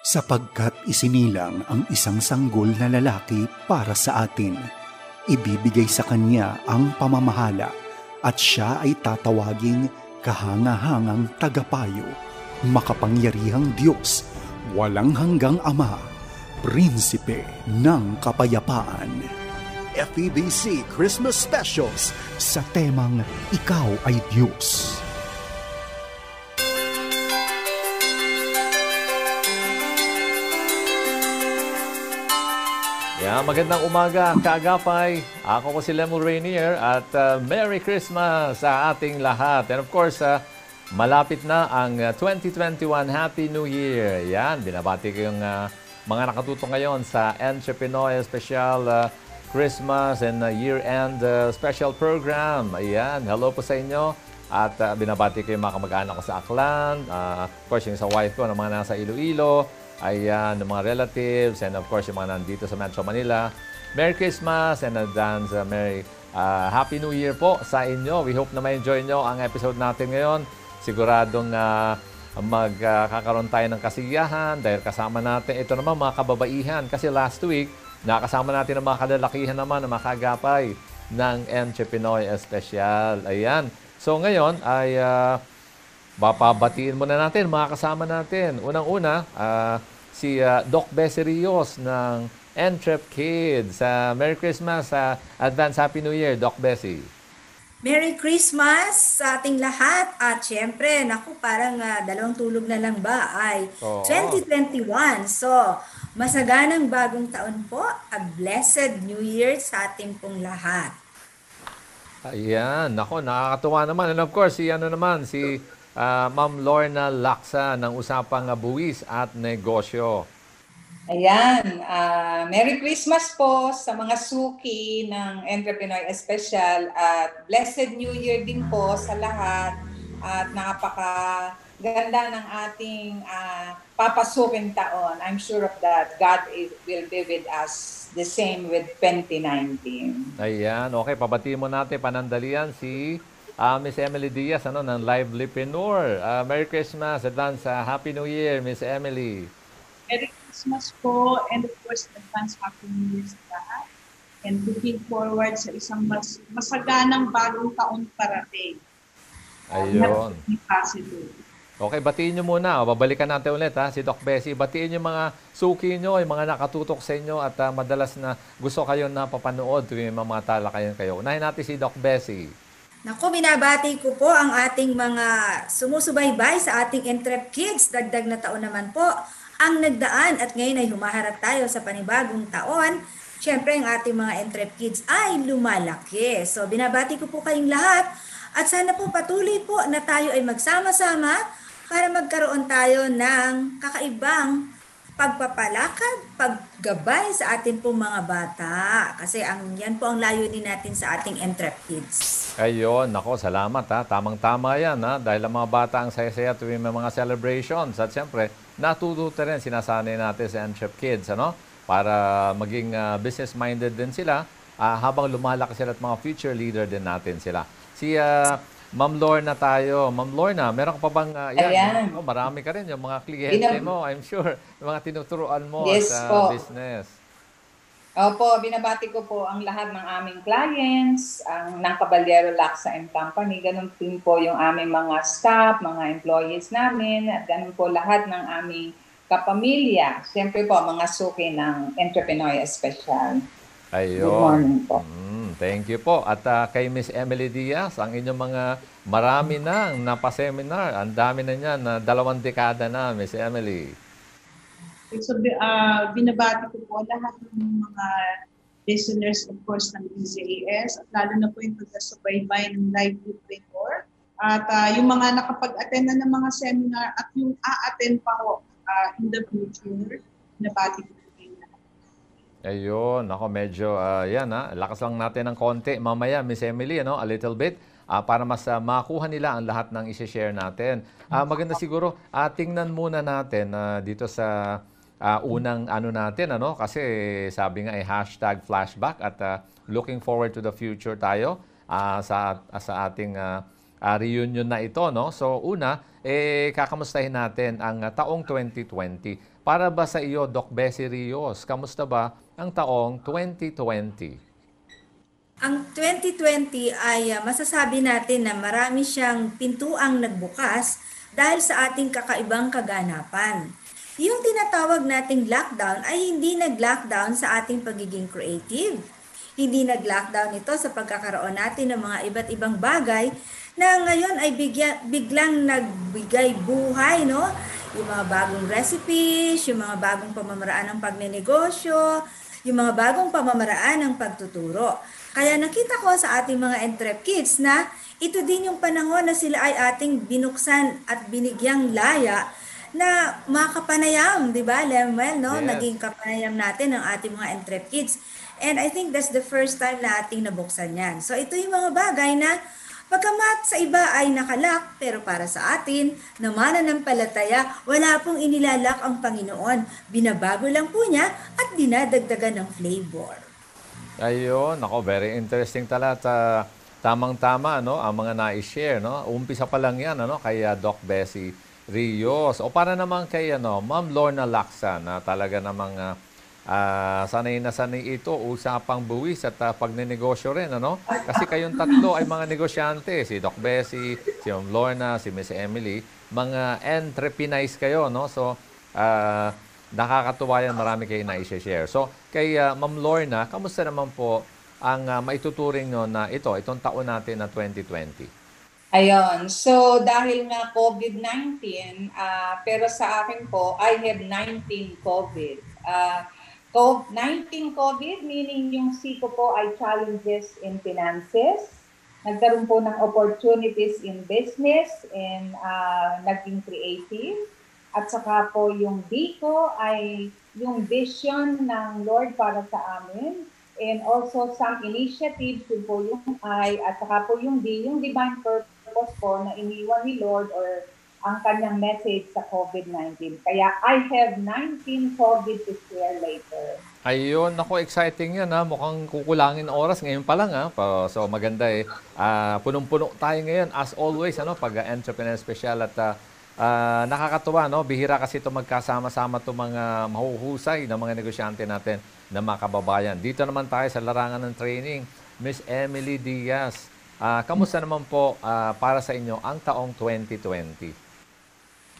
Sapagkat isinilang ang isang sanggol na lalaki para sa atin, ibibigay sa kanya ang pamamahala at siya ay tatawaging kahangahangang tagapayo, makapangyarihang Diyos, walang hanggang Ama, Prinsipe ng Kapayapaan. FEBC Christmas Specials sa temang Ikaw ay Diyos. Magandang umaga, kaagapay. Ako po si Lemuel Rainier at Merry Christmas sa ating lahat. And of course, malapit na ang 2021 Happy New Year. Yan, binabati ko yung mga nakatuto ngayon sa Entrepreneur Special Christmas and Year-End Special Program. Ayan, hello po sa inyo. At binabati ko yung mga kamag-anak ko sa Aklan. Of course, yung sa wife ko na mga nasa Iloilo. Ayan, ng mga relatives, and of course, yung mga nandito sa Metro Manila. Merry Christmas and advance Happy New Year po sa inyo. We hope na ma-enjoy nyo ang episode natin ngayon. Siguradong magkakaroon tayo ng kasiyahan dahil kasama natin ito naman mga kababaihan. Kasi last week, nakasama natin ang mga kalalakihan naman na makagapay ng Entrepreneur Special. Ayan. So ngayon ay babatiin muna natin, mga kasama natin. Unang-una, si Doc Bessie Rios ng Entrep Kids. Merry Christmas, advance Happy New Year, Doc Bessie. Merry Christmas sa ating lahat. At syempre, naku, parang dalawang tulog na lang ba ay 2021. So, masaganang bagong taon po. A blessed New Year sa ating pong lahat. Ayan, naku, nakakatuwa naman. And of course, si Ma'am Lorna Laksa ng Usapang Buwis at Negosyo. Ayan, Merry Christmas po sa mga suki ng Entrepreneur Special at Blessed New Year din po sa lahat at napakaganda ng ating papasukin taon. I'm sure of that. God will be with us the same with 2019. Ayan, okay, pabatiin mo natin panandalian si Miss Emily Diaz ng Livelipreneur. Merry Christmas, advance Happy New Year, Miss Emily. Merry Christmas po, and of course, advance Happy New Year sa lahat. And looking forward sa isang masaganang bagong taon parating. Ayun. Positive. Okay, batiin nyo muna. Babalikan natin ulit si Doc Bessie. Batiin yung mga suki nyo, yung mga nakatutok sa inyo at madalas na gusto kayo na papanood tuwing mga talakayan kayo. Unahin natin si Doc Bessie. Naku, binabati ko po ang ating mga sumusubaybay sa ating Entrep Kids. Dagdag na taon naman po ang nagdaan at ngayon ay humaharap tayo sa panibagong taon. Siyempre, ang ating mga Entrep Kids ay lumalaki. So, binabati ko po kayong lahat at sana po patuloy po na tayo ay magsama-sama para magkaroon tayo ng kakaibang pagpapalakad, paggabay sa atin pong mga bata. Kasi yan po ang layunin natin sa ating Entrep Kids. Ayun, nako, salamat Tamang-tama yan dahil ang mga bata ang saya-saya tuwing may mga celebrations. At siyempre, natututo rin sinasanay natin sa Entrep Kids, para maging business-minded din sila habang lumalaki sila at mga future leader din natin sila. Si Ma'am Lorna tayo. Ma'am Lorna, meron ka pa bang marami ka rin yung mga kliyente mo, I'm sure, yung mga tinuturuan mo sa business. Opo, binabati ko po ang lahat ng aming clients, ng Caballero Laksa and Company. Ganun din po yung aming mga staff, mga employees namin, at ganun po lahat ng aming kapamilya. Siyempre po, mga suki ng Entrepreneur Special. Ayun. Good morning po. Thank you po. At kay Miss Emily Diaz, ang inyong mga marami na napaseminar. Ang dami na niyan, 2 dekada na, Miss Emily. So, binabati ko po lahat ng mga listeners, of course, ng DZAS, at lalo na po yung pagkasubaybay ng Livelipreneur. At yung mga nakapag-attend na ng mga seminar at yung a-attend pa ho in the future, binabati ko. Ayun, ako medyo, lakas lang natin ng konti. Mamaya, Miss Emily, a little bit, para mas makuha nila ang lahat ng isi-share natin. Maganda siguro, tingnan muna natin dito sa unang natin, kasi sabi nga hashtag flashback at looking forward to the future tayo sa ating reunion na ito. So una, kakamustahin natin ang taong 2020. Para ba sa iyo, Doc Bessie Rios, kamusta ba ang taong 2020? Ang 2020 ay masasabi natin na marami siyang pintuang nagbukas dahil sa ating kakaibang kaganapan. Yung tinatawag nating lockdown ay hindi nag-lockdown sa ating pagiging creative. Hindi nag-lockdown ito sa pagkakaroon natin ng mga iba't ibang bagay na ngayon ay biglang nagbigay buhay, no? Yung mga bagong recipes, yung mga bagong pamamaraan ng pagnenegosyo, yung mga bagong pamamaraan ng pagtuturo. Kaya nakita ko sa ating mga Entrep Kids na ito din yung panahon na sila ay ating binuksan at binigyang laya na makapanayam, di ba, Lemuel, no? Yes. Naging kapanayam natin ng ating mga Entrep Kids. And I think that's the first time na ating nabuksan yan. So ito yung mga bagay na pagkamat sa iba ay nakalak, pero para sa atin, na mananampalataya, wala pong inilalak ang Panginoon. Binabago lang po niya at dinadagdagan ng flavor. Ayun, ako, very interesting talaga. Tamang-tama, no, ang mga na-share, no? Umpisa pa lang yan, ano, kay Doc Bessie Rios. O para naman kay Ma'am Lorna Lacsan, na talaga namang sanay na sanay ito, usapang buwis at pagnenegosyo rin, ano? Kasi kayong tatlo ay mga negosyante, si Doc Bessie, si Ma'am Lorna, si Miss Emily, mga entrepreneurs kayo, no? So, nakakatuwa yan, marami kayo na i-share. So, kay Ma'am Lorna, kamusta naman po ang maituturing nyo na itong taon natin na 2020? Ayun. So, dahil nga COVID-19, pero sa akin po, I have 19 COVID. 19 COVID, meaning yung C ko po ay challenges in finances. Nagkaroon po ng opportunities in business and naging creative. At saka po yung D ko ay yung vision ng Lord para sa amin. And also some initiatives, yun po yung I. At saka po yung D, yung divine purpose po na iniwan ni Lord or ang kanyang message sa COVID-19. Kaya I have 19 COVID to share later. Ayun, ako, exciting yan, ha. Mukhang kukulangin oras ngayon pa lang, ha. So maganda punong-puno tayo ngayon as always, ano, pag Entrepreneur Special at nakakatuwa, no? Bihira kasi ito magkasama-sama itong mga mahuhusay na mga negosyante natin na mga kababayan. Dito naman tayo sa larangan ng training, Miss Emily Diaz. Kamusta naman po para sa inyo ang taong 2020?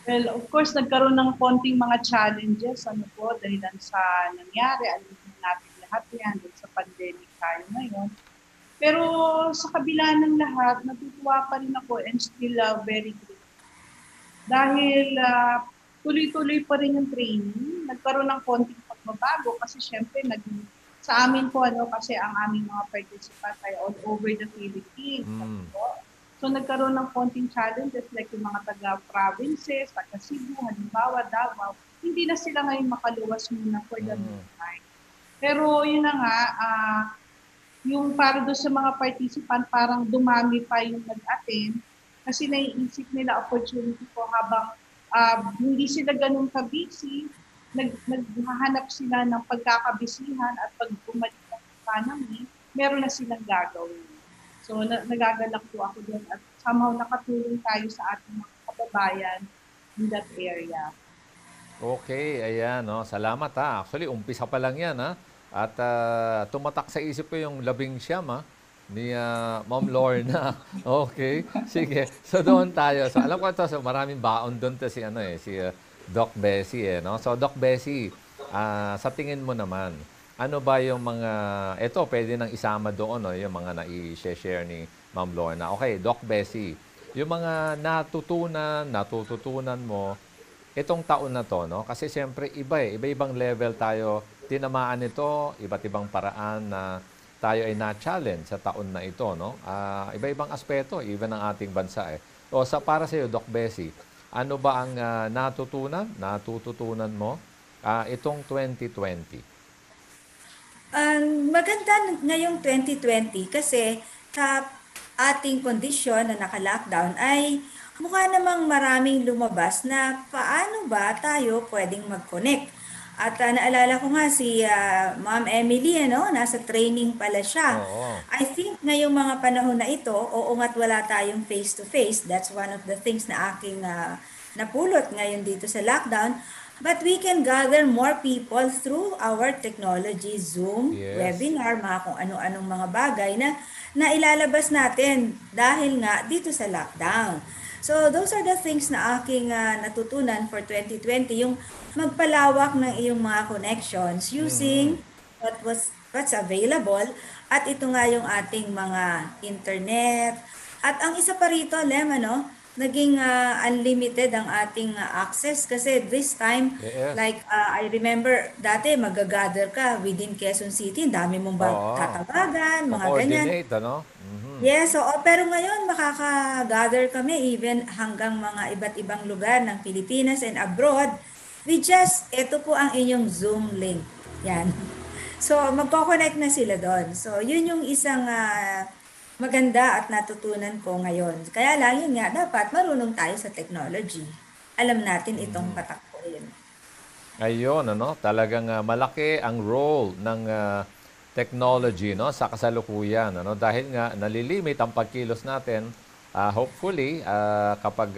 Well, of course, nagkaroon ng konting mga challenges, dahil sa nangyari, alam natin lahat yan, sa pandemic tayo ngayon. Pero sa kabila ng lahat, natutuwa pa rin ako and still very grateful. Dahil tuloy-tuloy pa rin yung training, nagkaroon ng konting pagbabago kasi syempre sa amin po, kasi ang aming mga participants ay all over the Philippines. So nagkaroon ng konting challenges like yung mga taga-provinces, taga-Cebu, halimbawa, Davao, hindi na sila ngayon makaluwas muna for the meantime. Pero yun na nga, yung para doon sa mga participant, parang dumami pa yung nag-attend kasi naiisip nila opportunity po habang hindi sila ganun ka-busy, naghahanap sila ng pagkakabisihan at pag bumalik ng economy, meron na silang gagawin. So nagagalak po ako doon at somehow nakatulong tayo sa ating mga kababayan in that area. Okay, ayan, no? Salamat, ha. Actually, umpisa pa lang yan, ha. At tumatak sa isip ko yung 11 ni Ma'am Lorna. Okay, sige. So doon tayo. So alam ko ito, so maraming baon doon to si Doc Bessie, no? So Doc Bessie, sa tingin mo naman, ano ba yung mga, ito pwede nang isama doon, no? Yung mga na-i-share ni Ma'am Lorna. Okay, Doc Bessie, yung mga natututunan mo itong taon na to, no? Kasi siyempre iba-ibang level tayo tinamaan ito, iba't ibang paraan na tayo ay na-challenge sa taon na ito, no? Iba-ibang aspeto, even ng ating bansa, O para sa iyo, Doc Bessie, ano ba ang natututunan mo itong 2020? Maganda ngayong 2020 kasi sa ating kondisyon na naka-lockdown ay mukha namang maraming lumabas na paano ba tayo pwedeng mag-connect. At naalala ko nga si Ma'am Emily, ano, nasa training pala siya. Oo. I think ngayong mga panahon na ito, oo nga't wala tayong face-to-face. That's one of the things na aking napulot ngayon dito sa lockdown. But we can gather more people through our technology, Zoom, Yes. webinar, mga kung ano-anong mga bagay na ilalabas natin dahil nga dito sa lockdown. So those are the things na aking natutunan for 2020, yung magpalawak ng iyong mga connections using what's available, at ito nga yung ating mga internet. At ang isa pa rito, Lem, ano, naging unlimited ang ating access kasi this time, Yes. like I remember dati magagather ka within Quezon City, ang dami mong Oo. tatawagan, mga ganyan. Co-coordinate, ano? Mhm. Yes, oo. Pero ngayon, makaka-gather kami even hanggang mga iba't ibang lugar ng Pilipinas and abroad. Ito po ang inyong Zoom link. Yan. So, magko-connect na sila doon. So, yun yung isang maganda at natutunan ko ngayon. Kaya lang, yun nga, dapat marunong tayo sa technology. Alam natin itong patakbuhin. Ayun, ano, talagang malaki ang role ng technology, no, sa kasalukuyan, ano, dahil nga nalilimit ang pagkilos natin. Hopefully, kapag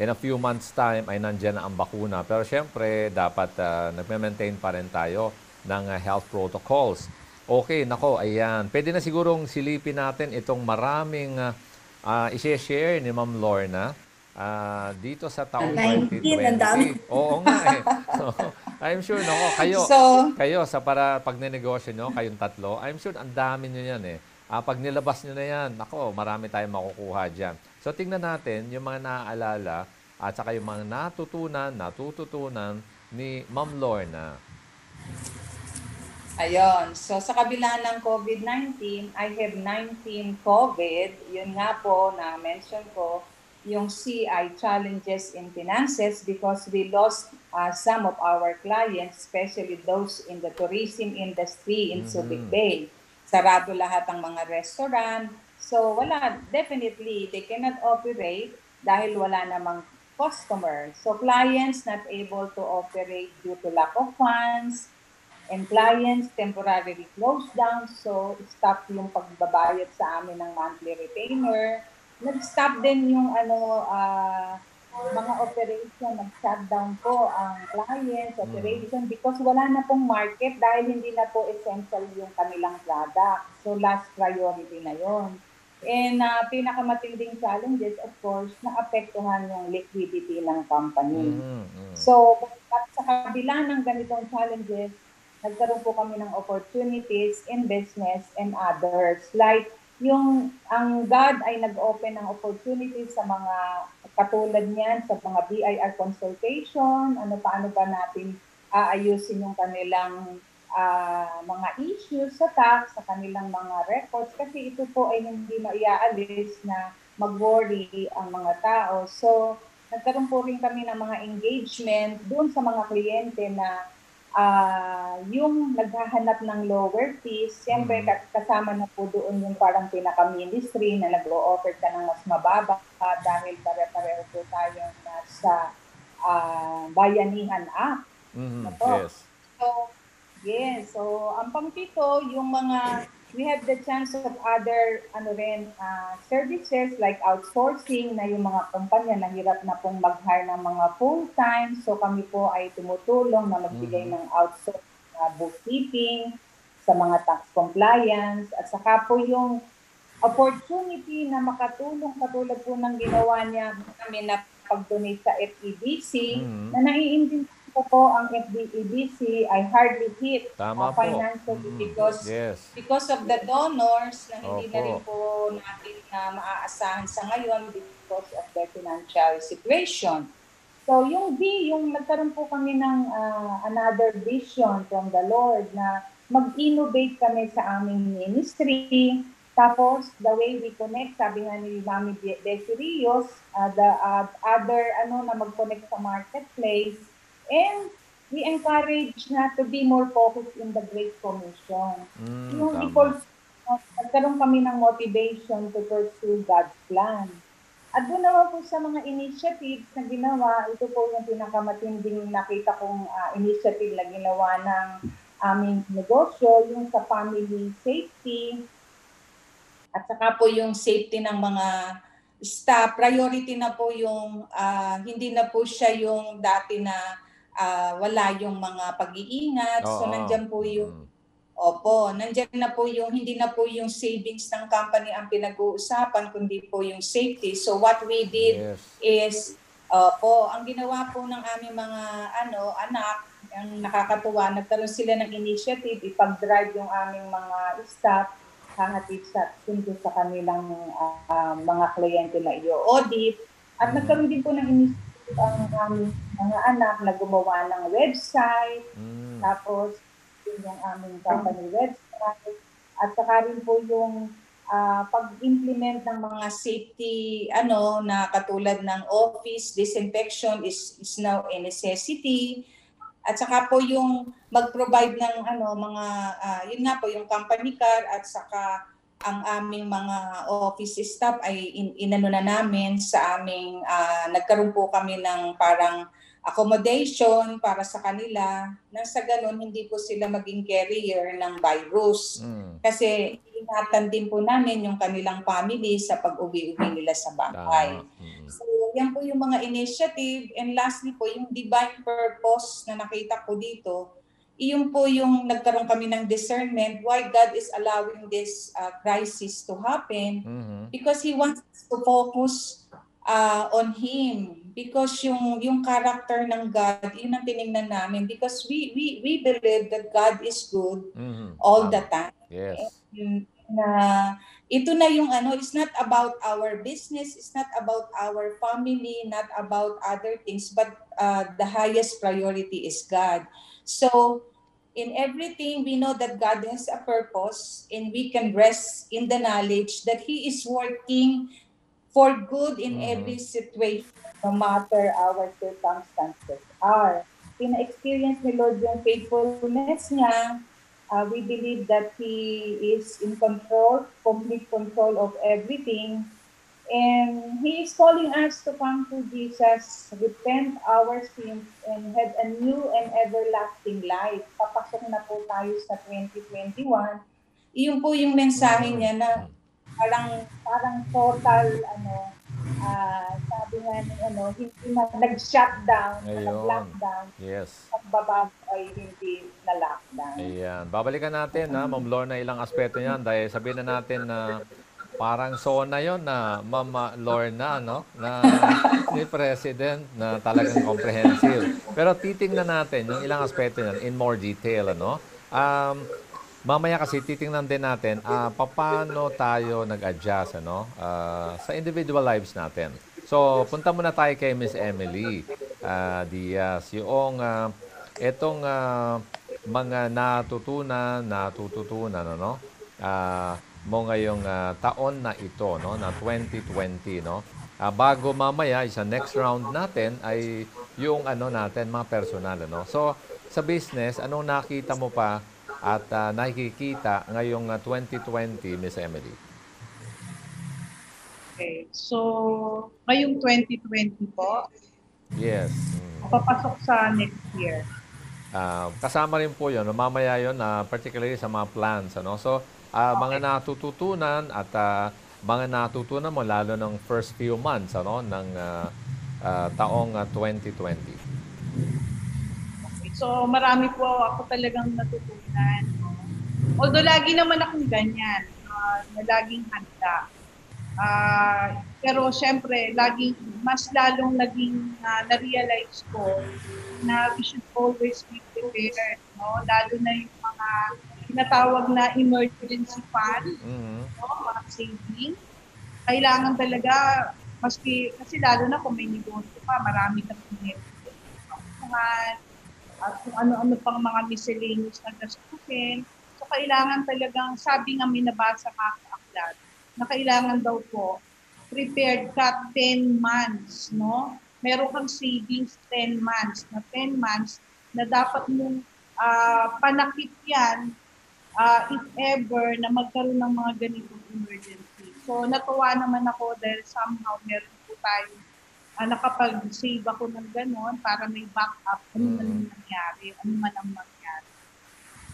in a few months time ay nandiyan na ang bakuna. Pero syempre, dapat nagme-maintain pa rin tayo ng health protocols. Okay, nako, ayan. Pwede na sigurong silipin natin itong maraming i-share ni Ma'am Lorna dito sa taong 19, ang dami. 2020. Oo nga eh. So, I'm sure, nako, kayo sa para pagnenegosyo nyo, kayong tatlo, I'm sure ang dami nyo yan eh. Pag nilabas nyo na yan, nako, marami tayong makukuha dyan. So, tingnan natin yung mga naaalala at saka yung mga natututunan ni Ma'am Lorna. Ayun. So, sa kabila ng COVID-19, I have 19 COVID. Yun nga po na mention ko, yung CI challenges in finances because we lost some of our clients, especially those in the tourism industry in Subic Bay. Sarado lahat ang mga restaurant. So, definitely, they cannot operate dahil wala namang customer. So, clients not able to operate due to lack of funds, and clients temporarily closed down, so stop yung pagbabayad sa amin ng monthly retainer. Nag-stop din yung mga operation, nag-shutdown po ang clients operation because wala na pong market dahil hindi na po essential yung kanilang product. So last priority na yon. And pinakamatinding challenges, of course, naapektuhan yung liquidity ng company. So sa kabila ng ganitong challenges, nagkaroon po kami ng opportunities in business and others. Like, ang God ay nag-open ng opportunities sa mga katulad niyan, sa mga BIR consultation, paano ba natin aayusin yung kanilang mga issues sa tax, sa kanilang mga records, kasi ito po ay hindi maiaalis na mag-worry ang mga tao. So, nagkaroon po rin kami ng mga engagement doon sa mga kliyente na yung naghahanap ng lower fees, siyempre kasama na po doon yung parang pinaka-ministry na nag-o-offer ka ng mas mababa dahil pare-pareho po tayo nasa Bayanihan Act. Yes. So ang pang-pito, yung mga we have the chance of other services like outsourcing na yung mga kumpanya na hirap na pong mag-hire ng mga full-time. So kami po ay tumutulong na magbigay ng outsourcing bookkeeping sa mga tax compliance. At saka po yung opportunity na makatulong katulad po ng ginawa niya kami na pag-donate sa FEBC na naiintindihan ko po ang FEBC ay hardly hit financially because of the donors na hindi na rin po natin na maaasahan sa ngayon because of their financial situation. So yung yung nagkaroon po kami ng another vision from the Lord na mag-innovate kami sa aming ministry. Tapos, the way we connect, sabi nga ni Mami Desi Rios, the other na mag-connect sa marketplace. And we encourage na to be more focused in the Great Commission. Nagkaroon kami ng motivation to pursue God's plan. At doon naman po sa mga initiatives na ginawa, ito po yung pinakamatinding nakita kong initiative na ginawa ng aming negosyo, yung sa family safety, at saka po yung safety ng mga staff. Priority na po yung, hindi na po siya yung dati na wala yung mga pag-iingat. So nandyan po yung nandiyan na po yung, hindi na po yung savings ng company ang pinag-uusapan, kundi po yung safety. So what we did is, ang ginawa po ng aming mga anak, ang nakakatuwa, nagkaroon sila ng initiative, ipag-drive yung aming mga staff, hahatid sa kanilang mga kliyente na i-audit. At nagkaroon din po ng initiative ang aming mga anak na gumawa ng website, tapos yung aming company website, at saka rin po yung pag-implement ng mga safety na katulad ng office disinfection is now a necessity, at saka po yung mag-provide ng mga yun nga po yung company car, at saka ang aming mga office staff ay inano na namin sa aming nagkaroon po kami ng parang accommodation para sa kanila, nang sa ganun hindi po sila maging carrier ng virus. Kasi ingatan din po namin yung kanilang family sa pag-uwi-uwi nila sa bahay. So yan po yung mga initiative. And lastly po, yung divine purpose na nakita ko dito, iyon po yung nagkaroon kami ng discernment why God is allowing this crisis to happen, because He wants us to focus on Him. Because yung character ng God, yun ang tinignan namin. Because we believe that God is good all the time. Yes. Ito na yung it's not about our business, it's not about our family, not about other things, but the highest priority is God. So, in everything, we know that God has a purpose, and we can rest in the knowledge that He is working for good in every situation, no matter our circumstances are. Pina-experience ni Lord yung faithfulness niya. We believe that He is in control, complete control of everything. And He is calling us to come to Jesus, repent our sins, and have a new and everlasting life. Papasok na po tayo sa 2021. Iyon po yung mensahe niya na parang total sabi nga hindi na nag-shutdown, nag-lockdown. Yes. Pagbabago ay hindi na lockdown. Ayan. Babalikan natin Ma'am Lorna ilang aspeto niyan, dahil sabihin na natin na parang zona yon na Ma'am Lorna na ni President na talagang comprehensive. Pero titingnan natin yung ilang aspeto niyan in more detail mamaya kasi titingnan din natin paano tayo nag-adjust sa individual lives natin. So, punta muna tayo kay Miss Emily Diaz. Yung itong mga natututunan mo ngayong taon na ito, na 2020, bago mamaya sa next round natin ay yung natin mga personal, So, sa business, anong nakita mo pa at nakikita ngayong 2020, Miss Emily? Okay. So, ngayong 2020 po? Yes. Papasok sa next year. Kasama rin po yun. Mamaya yun, particularly sa mga plans. So, mga natututunan at mga natutunan mo lalo ng first few months ng taong 2020. So, marami po ako talagang natutunan. Although lagi naman akong ganyan, na laging handa. Pero syempre, mas lalong naging na-realize ko na we should always be prepared. Lalo na yung mga tinatawag na emergency fund, mga saving. Kailangan talaga, kasi lalo na kung may negosyo pa, marami kang at kung ano-ano pang mga miscellaneous na gastusin. So, kailangan talagang, sabi nga may nabasa ka sa aklat, na kailangan daw po, prepared ka 10 months, Meron kang savings 10 months, na 10 months na dapat mong panakip yan if ever na magkaroon ng mga ganitong emergency. So, natuwa naman ako dahil somehow meron po tayo, nakapag-save ako ng gano'n para may backup ano man ang nangyari, ano man ang mangyari.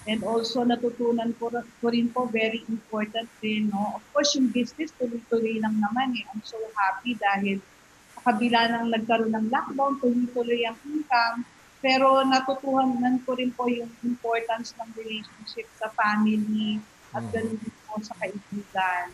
And also, natutunan ko rin po, very important din, no? Of course, yung business, tuloy-tuloy lang naman eh. I'm so happy dahil sa kabila ng nagkaroon ng lockdown, tuloy-tuloy ang income. Pero natutunan ko rin po yung importance ng relationship sa family at ganun din po sa kaibigan.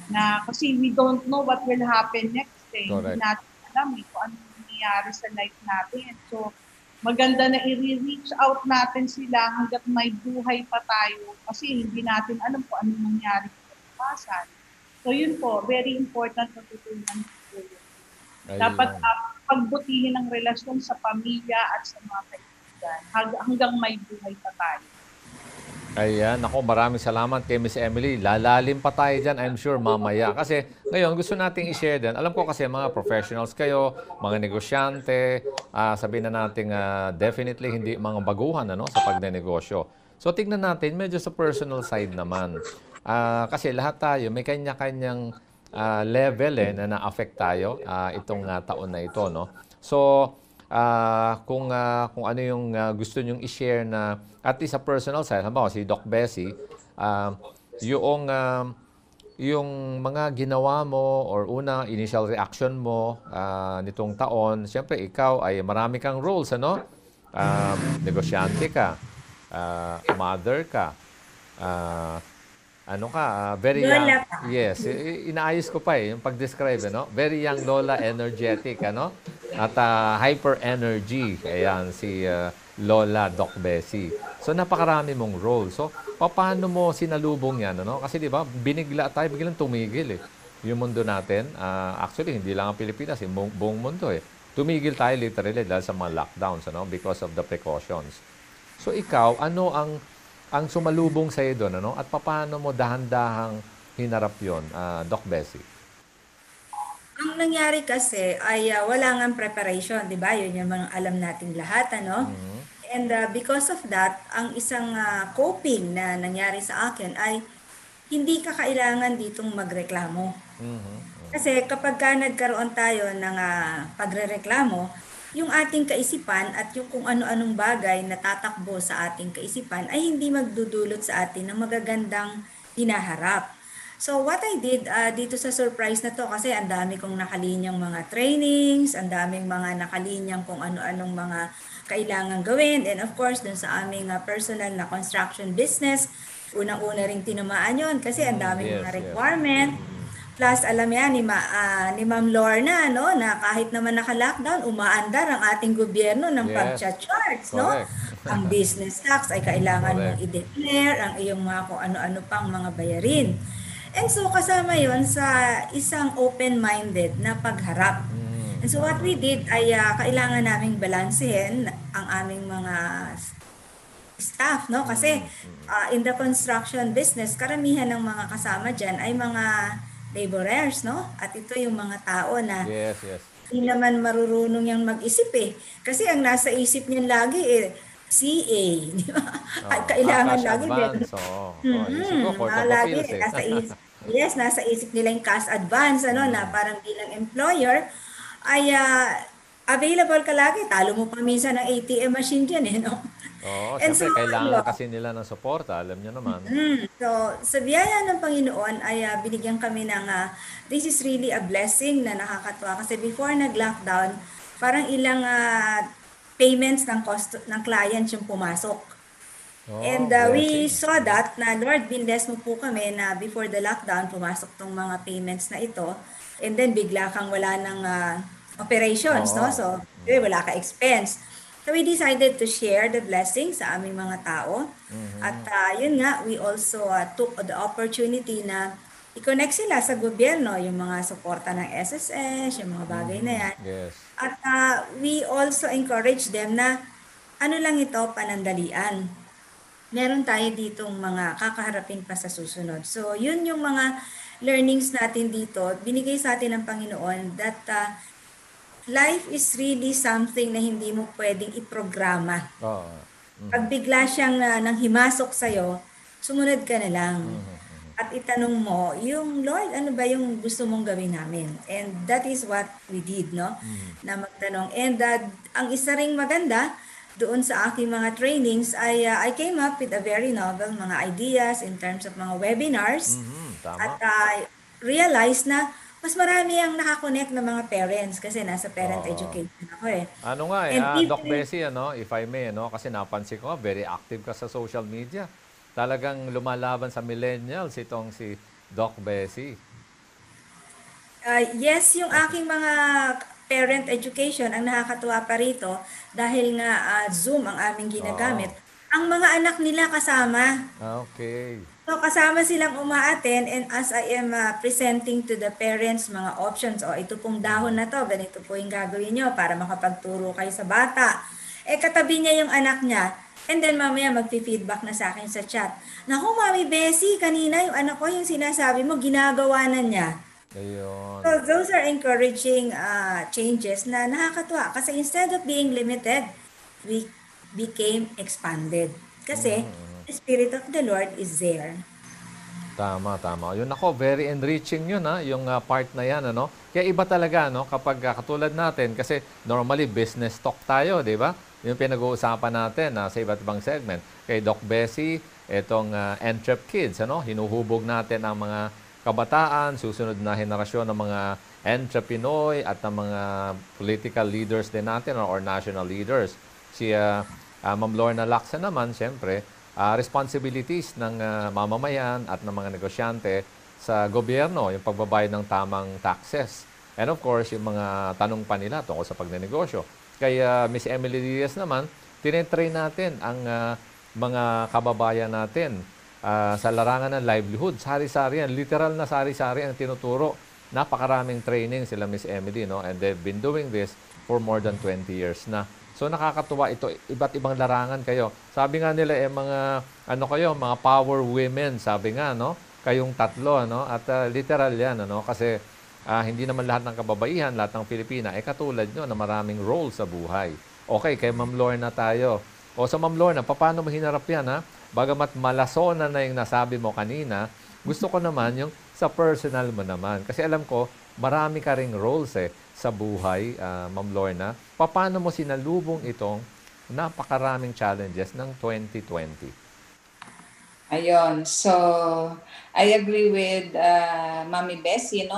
Na kasi we don't know what will happen next day. Hindi natin alam kung ano nangyayari sa life natin. So, maganda na i-reach out natin sila hanggat may buhay pa tayo kasi hindi natin alam kung ano nangyari sa bukasan. So yun po, very important na tutunan po yun. Dapat pagbutihin ang relasyon sa pamilya at sa mga kaibigan hanggang may buhay pa tayo. Ayan, ako maraming salamat kay Miss Emily. Lalalim pa tayo dyan, I'm sure, mamaya. Kasi ngayon, gusto nating i-share din. Alam ko kasi mga professionals kayo, mga negosyante, sabihin na natin definitely hindi mga baguhan sa pagnenegosyo. So, tignan natin, medyo sa personal side naman. Kasi lahat tayo, may kanya-kanyang level na na-affect tayo itong taon na ito. No? So, kung ano yung gusto nyong i-share na at least sa personal side, halimbawa si Doc Bessie, yung mga ginawa mo or una initial reaction mo nitong taon, siyempre ikaw ay marami kang roles, negosyante ka, mother ka, very young. Yes, inaayos ko pa yung pag-describe, very young lola, energetic, at hyper energy. Ayan si Lola Doc Bessie. So napakarami mong role. So paano mo sinalubong 'yan, Kasi 'di ba, binigla tayo, biglang tumigil yung mundo natin. Actually hindi lang ang Pilipinas, buong mundo Tumigil tayo literally dahil sa mga lockdowns, because of the precautions. So ikaw, ano ang sumalubong sa iyo doon, At paano mo dahan-dahang hinarap 'yon, Doc Bessie? Ang nangyari kasi ay wala ngang preparation, di ba? Yun yung mga alam nating lahat, And because of that, ang isang coping na nangyari sa akin ay hindi ka kailangan ditong magreklamo. Kasi kapag ka nagkaroon tayo ng pagrereklamo, yung ating kaisipan at yung kung ano-anong bagay na tatakbo sa ating kaisipan ay hindi magdudulot sa atin ng magagandang hinaharap. So what I did dito sa surprise na to, kasi ang dami kong nakalinyang mga trainings, ang daming mga nakalinyang kung ano-anong mga kailangan gawin. And of course, dun sa aming personal na construction business, unang-una ring tinamaan yun kasi ang daming mga requirement. Plus, alam yan ni Ma'am Lorna, na kahit naman naka-lockdown, umaandar ang ating gobyerno ng pag-charge, Ang business tax ay kailangan mong i-declare, ang iyong mga kung ano-ano pang mga bayarin. And so, kasama yon sa isang open-minded na pagharap. And so, what we did ay kailangan naming balansehin ang aming mga staff, Kasi in the construction business, karamihan ng mga kasama dyan ay mga laborers, At ito yung mga tao na hindi naman marurunong yung mag-isip Kasi ang nasa isip niyan lagi CA, di ba? Kailangan lagi din. Lagi, nasa isip nila yung cash advance, na parang bilang employer, ay available ka lagi. Talo mo pa minsan ng ATM machine dyan, Siyempre, kailangan kasi nila ng suporta, alam nyo naman. So, sa biyaya ng Panginoon ay binigyan kami ng, this is really a blessing na nakakatuwa. Kasi before nag-lockdown, parang ilang payments ng client yung pumasok. And we saw that na Lord, binless mo po kami na before the lockdown, pumasok tong mga payments na ito. And then bigla kang wala ng operations, So, wala ka expense. So we decided to share the blessing sa aming mga tao. At yun nga, we also took the opportunity na i-connect sila sa gobyerno, yung mga suporta ng SSS, yung mga bagay na yan. At we also encourage them na ano lang ito, panandalian. Meron tayo ditong mga kakaharapin pa sa susunod. So yun yung mga learnings natin dito. Binigay sa atin ng Panginoon that life is really something na hindi mo pwedeng iprograma. Pag bigla siyang nang himasok sa'yo, sumunod ka na lang. at itanong mo, yung Lord, ano ba yung gusto mong gawin namin? And that is what we did, no? Na magtanong. And ang isa ring maganda doon sa aking mga trainings ay I came up with a very novel mga ideas in terms of mga webinars at Tama. realize na mas marami ang nakakonect ng mga parents kasi nasa parent Oo. education ako eh. Ano nga And Doc even Bessie, if I may, kasi napansin ko, very active ka sa social media. Talagang lumalaban sa millennials itong si Doc Bessie. Yes, yung aking mga parent education ang nakakatuwa pa rito dahil nga Zoom ang aming Oo. ginagamit. Ang mga anak nila kasama. Okay. So kasama silang umaattend and as I am presenting to the parents mga options, o ito pong dahon na to, ganito po yung gagawin nyo para makapagturo kayo sa bata. Katabi niya yung anak niya and then mamaya magpi-feedback na sa akin sa chat. Naku, Mami Bessie, kanina yung anak ko yung sinasabi mo, ginagawa na niya. Ayun. So those are encouraging changes na nakakatuwa kasi instead of being limited, we became expanded. Kasi the Spirit of the Lord is there. Tama, tama. Yun ako, very enriching yun, yung part na yan, Kaya iba talaga, kapag katulad natin, kasi normally business talk tayo, di ba? Yung pinag-uusapan natin sa iba't ibang segment. Kay Doc Bessie, itong Entrep Kids, hinuhubog natin ang mga kabataan, susunod na henerasyon ng mga entrepreneur at ng mga political leaders din natin or national leaders. Si Ma'am Lorna Lacsa naman, siyempre, responsibilities ng mamamayan at ng mga negosyante sa gobyerno, yung pagbabayad ng tamang taxes. And of course, yung mga tanong pa nila tungkol sa pagnenegosyo. Kaya Miss Emily Diaz naman, tinetrain natin ang mga kababayan natin sa larangan ng livelihood. Sari-sari yan, literal na sari-sari ang tinuturo. Napakaraming training sila Miss Emily, and they've been doing this for more than 20 years na. So nakakatuwa ito, iba't ibang larangan kayo. Sabi nga nila mga mga power women, sabi nga kayong tatlo at literal 'yan kasi hindi naman lahat ng kababaihan, lahat ng Pilipina katulad nyo na maraming role sa buhay. Okay, kay Ma'am Lorna tayo. O sa Ma'am Lorna, paano mo hinarap 'yan Bagamat malasona na yung nasabi mo kanina, gusto ko naman yung sa personal mo naman kasi alam ko marami ka ring roles sa buhay, Ma'am Lorna. Paano mo sinalubong itong napakaraming challenges ng 2020? Ayun. So, I agree with Mami Bessie,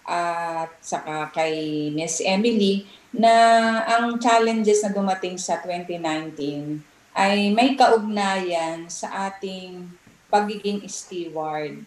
at saka kay Miss Emily, na ang challenges na dumating sa 2019 ay may kaugnayan sa ating pagiging steward.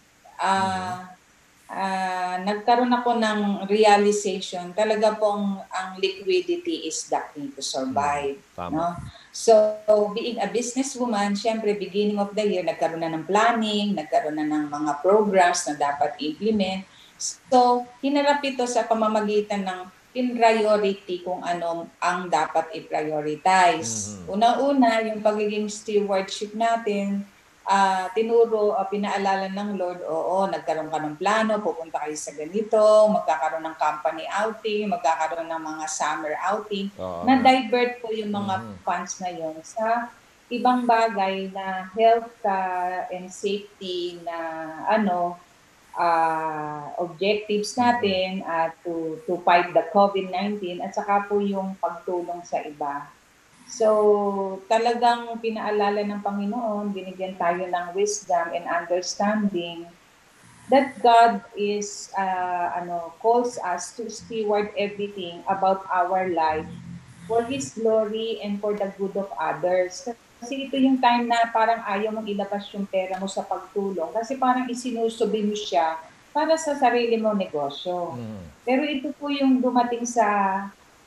Nagkaroon ako ng realization, talaga pong ang liquidity is the key to survive. Tama. So, being a businesswoman, syempre, beginning of the year, nagkaroon na ng planning, nagkaroon na ng mga programs na dapat implement. So, hinarap ito sa pamamagitan ng priority kung ano ang dapat i-prioritize. Una-una, yung pagiging stewardship natin, tinuro, pinaalala ng Lord, nagkaroon ka ng plano, pupunta kayo sa ganito, magkakaroon ng company outing, magkakaroon ng mga summer outing, na-divert po yung mga funds na yun sa ibang bagay na health and safety na objectives natin to fight the COVID-19 at saka po yung pagtulong sa iba. So, talagang pinaalala ng Panginoon, binigyan tayo ng wisdom and understanding that God is calls us to steward everything about our life for His glory and for the good of others. Kasi ito yung time na parang ayaw mong ilabas yung pera mo sa pagtulong kasi parang isinusubi mo siya para sa sarili mo negosyo. Pero ito po yung dumating sa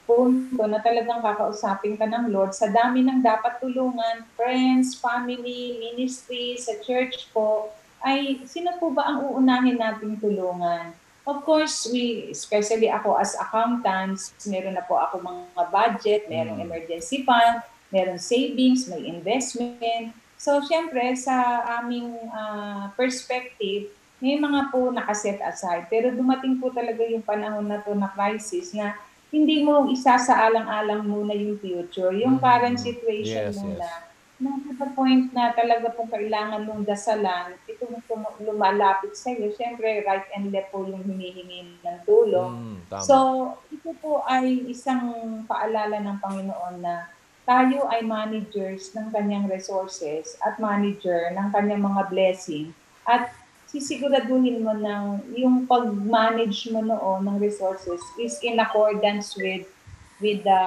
punto na talagang kakausapin ka ng Lord sa dami ng dapat tulungan, friends, family, ministry, sa church po, ay sino po ba ang uunahin nating tulungan? Of course, especially ako as accountants, meron na po ako mga budget, merong emergency fund, meron savings, may investment. So, syempre, sa aming perspective, may mga po nakaset aside. Pero dumating po talaga yung panahon na to na crisis na hindi mo isasaalang-alang muna yung future, yung current situation muna. to the point na talaga pong kailangan mong dasalan, itong lumalapit sa iyo, syempre right and left po yung humihingi ng tulong. Tama. So, ito po ay isang paalala ng Panginoon na tayo ay managers ng kanyang resources at manager ng kanyang mga blessing at sisiguraduhin mo ng yung pag-manage mo noon ng resources is in accordance with the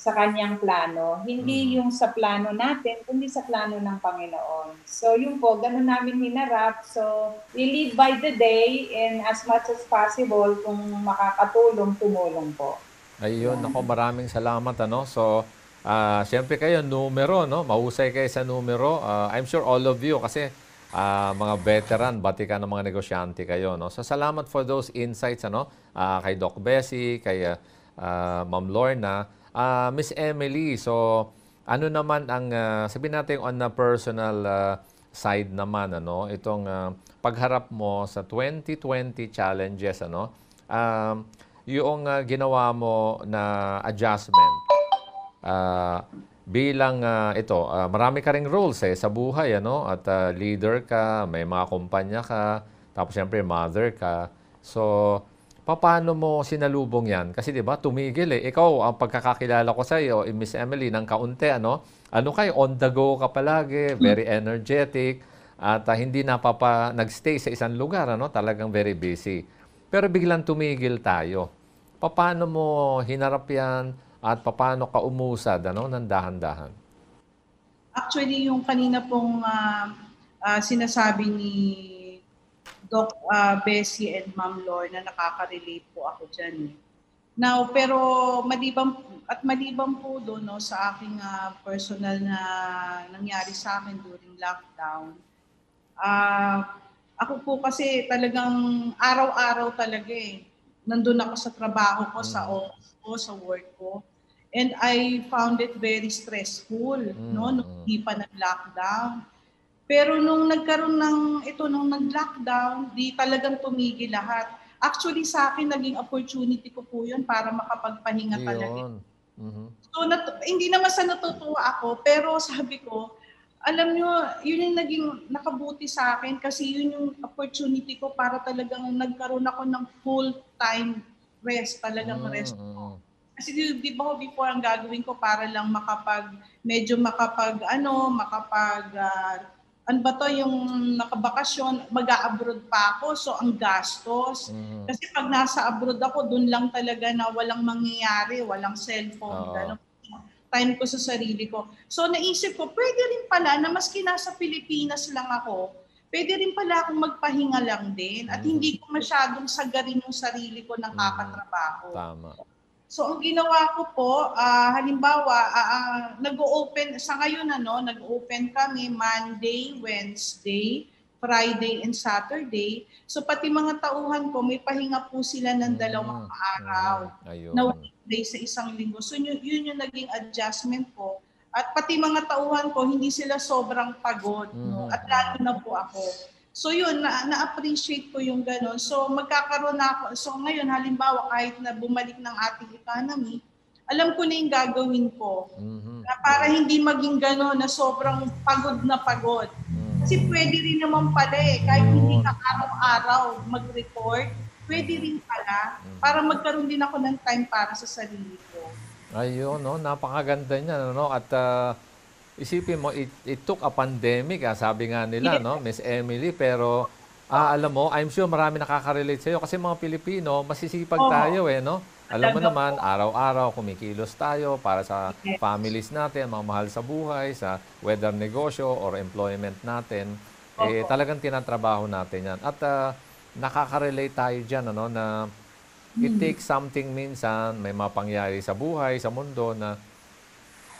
sa kanyang plano. Hindi yung sa plano natin, kundi sa plano ng Panginoon. So yun po, ganun namin hinarap. So we live by the day and as much as possible, kung makakatulong, tumulong po. Ayun, ako maraming salamat. So, siyempre kayo, numero, no? Mahusay kayo sa numero. I'm sure all of you, kasi mga veteran, batikan ng mga negosyante kayo. No? So, salamat for those insights, kay Doc Bessie, kay Ma'am Lorna. Miss Emily, so ano naman ang, sabihin natin on a personal side naman, itong pagharap mo sa 2020 challenges, yung ginawa mo na adjustment bilang marami ka ring roles sa buhay, at leader ka, may mga kumpanya ka, tapos siyempre mother ka. So, paano mo sinalubong yan? Kasi 'di ba, tumigil Ikaw, ang pagkakakilala ko sa iyo, Miss Emily, ng kaunti, ano kayo, on the go ka palagi, very energetic, at hindi nagstay sa isang lugar, talagang very busy. Pero biglang tumigil tayo. Paano mo hinarap yan at paano ka umusad, ng dahan-dahan? Actually, yung kanina pong sinasabi ni Doc Bessie and Ma'am Lorna, nakaka-relate po ako dyan. Now, pero maliban po doon, sa aking personal na nangyari sa akin during lockdown, ako po kasi talagang araw-araw talaga nandun ako sa trabaho ko, sa office ko, sa work ko. And I found it very stressful, nung hindi pa nag-lockdown. Pero nung nagkaroon nung nag-lockdown, di talagang tumigil lahat. Actually, sa akin, naging opportunity ko po yun para makapagpahinga talaga. So, hindi naman sa natutuwa ako, pero sabi ko, alam nyo, yun yung naging nakabuti sa akin kasi yun yung opportunity ko para talagang nagkaroon ako ng full-time rest, talagang rest ko. Kasi di ba before ang gagawin ko para lang yung nakabakasyon, mag-a-abroad pa ako, so ang gastos. Kasi pag nasa abroad ako, dun lang talaga na walang mangyayari, walang cellphone, time ko sa sarili ko. So naisip ko, pwede rin pala na maski nasa Pilipinas lang ako, pwede rin pala akong magpahinga lang din at hindi ko masyadong sagarin yung sarili ko ng kakatrabaho. Tama. So ang ginawa ko po, halimbawa, nag-o-open, sa ngayon nag-open kami Monday, Wednesday, Friday, and Saturday. So pati mga tauhan ko, may pahinga po sila ng 2 araw na weekday sa isang linggo. So yun yung naging adjustment ko. At pati mga tauhan ko, hindi sila sobrang pagod. At lalo na po ako. So yun, na-appreciate ko yung gano'n. So magkakaroon na ako. So ngayon, halimbawa, kahit na bumalik ng ating economy, alam ko na yung gagawin ko. Na para hindi maging gano'n na sobrang pagod na pagod. Kasi pwede rin naman pala kahit hindi ka araw-araw mag-report, pwede rin pala para magkaroon din ako ng time para sa sarili ko. Ayun, napakaganda niya, At isipin mo, it took a pandemic, sabi nga nila, Miss Emily, pero alam mo, I'm sure marami nakaka-relate sa'yo kasi mga Pilipino, masisipag tayo, Alam mo naman, araw-araw kumikilos tayo para sa families natin, mga mahal sa buhay, sa whether negosyo or employment natin, talagang tinatrabaho natin yan. At nakaka-relate tayo dyan, na it takes something minsan, may mga pangyayari sa buhay, sa mundo, na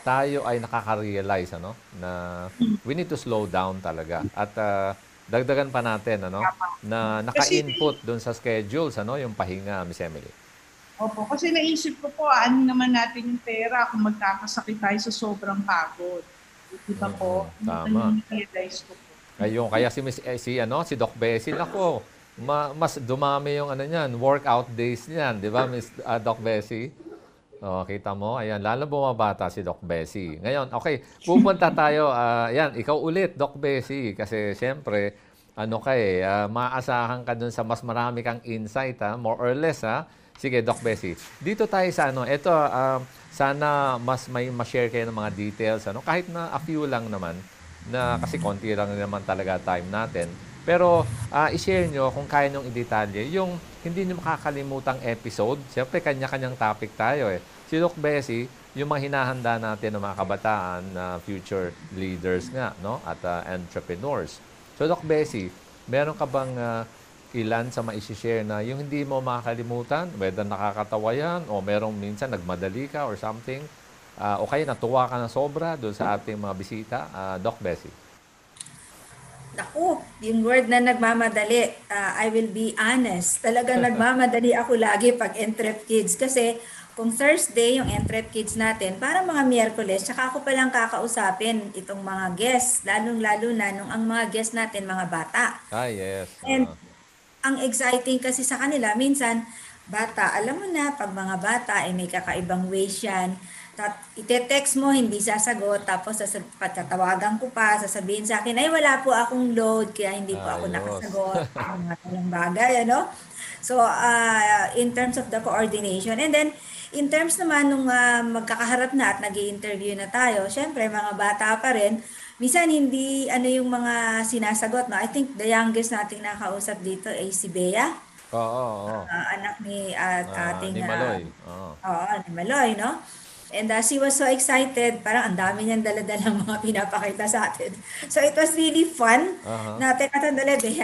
tayo ay nakaka-realize na we need to slow down talaga. At dagdagan pa natin na naka-input doon sa schedules yung pahinga, Miss Emily. Opo, kasi naisip ko po, ano naman natin yung pera kung magkakasakit tayo sa sobrang pagod. Diba po? Tama. Realize ko po. Ayun, kaya si Doc Bessie, nako, mas dumami yung niyan, workout days niyan, di ba, Miss Doc Bessie? Oh, kita mo, ayan, lalo bumabata si Doc Bessie. Ngayon, okay, pupunta tayo, ayan, ikaw ulit, Doc Bessie, kasi siyempre, ano ka maasahan ka dun sa mas marami kang insight, more or less, Sige, Doc Bessie, dito tayo sa ano, ito, sana mas may ma-share kayo ng mga details, ano, kahit na a few lang naman, na kasi konti lang naman talaga time natin. Pero i-share nyo kung kaya nyong i-detalye yung hindi nyo makakalimutang episode. Siyempre, kanya-kanyang topic tayo Si Doc Bessie, yung mga hinahanda natin ng mga kabataan na future leaders nga, no? At entrepreneurs. So, Doc Bessie, meron ka bang ilan sa ma-share na yung hindi mo makakalimutan? Whether nakakatawa yan o merong minsan nagmadali ka or something? O kaya natuwa ka na sobra doon sa ating mga bisita? Doc Bessie. Naku, yung word na nagmamadali, I will be honest. Talagang nagmamadali ako lagi pag Entrep Kids. Kasi kung Thursday yung Entrep Kids natin, parang mga Miyerkules, tsaka ako palang kakausapin itong mga guests. Lalong-lalo na nung ang mga guests natin, mga bata. Yes. And ang exciting kasi sa kanila, minsan, bata, alam mo na, pag mga bata, may kakaibang ways yan. Ite-text mo, hindi sasagot, tapos tatawagan ko pa, sasabihin sa akin, ay wala po akong load, kaya hindi po ako nakasagot. Mga talang bagay, ano? So, in terms of the coordination. And then, in terms naman nung magkakaharap na at nag-i-interview na tayo, syempre, mga bata pa rin, minsan hindi yung mga sinasagot. No? I think the youngest nating nakausap dito ay si Bea. Oo. Anak ni ating... ni Maloy. Oo, ni Maloy, no? And she was so excited. Parang ang dami niyang daladalang mga pinapakita sa atin. So it was really fun. Na teka,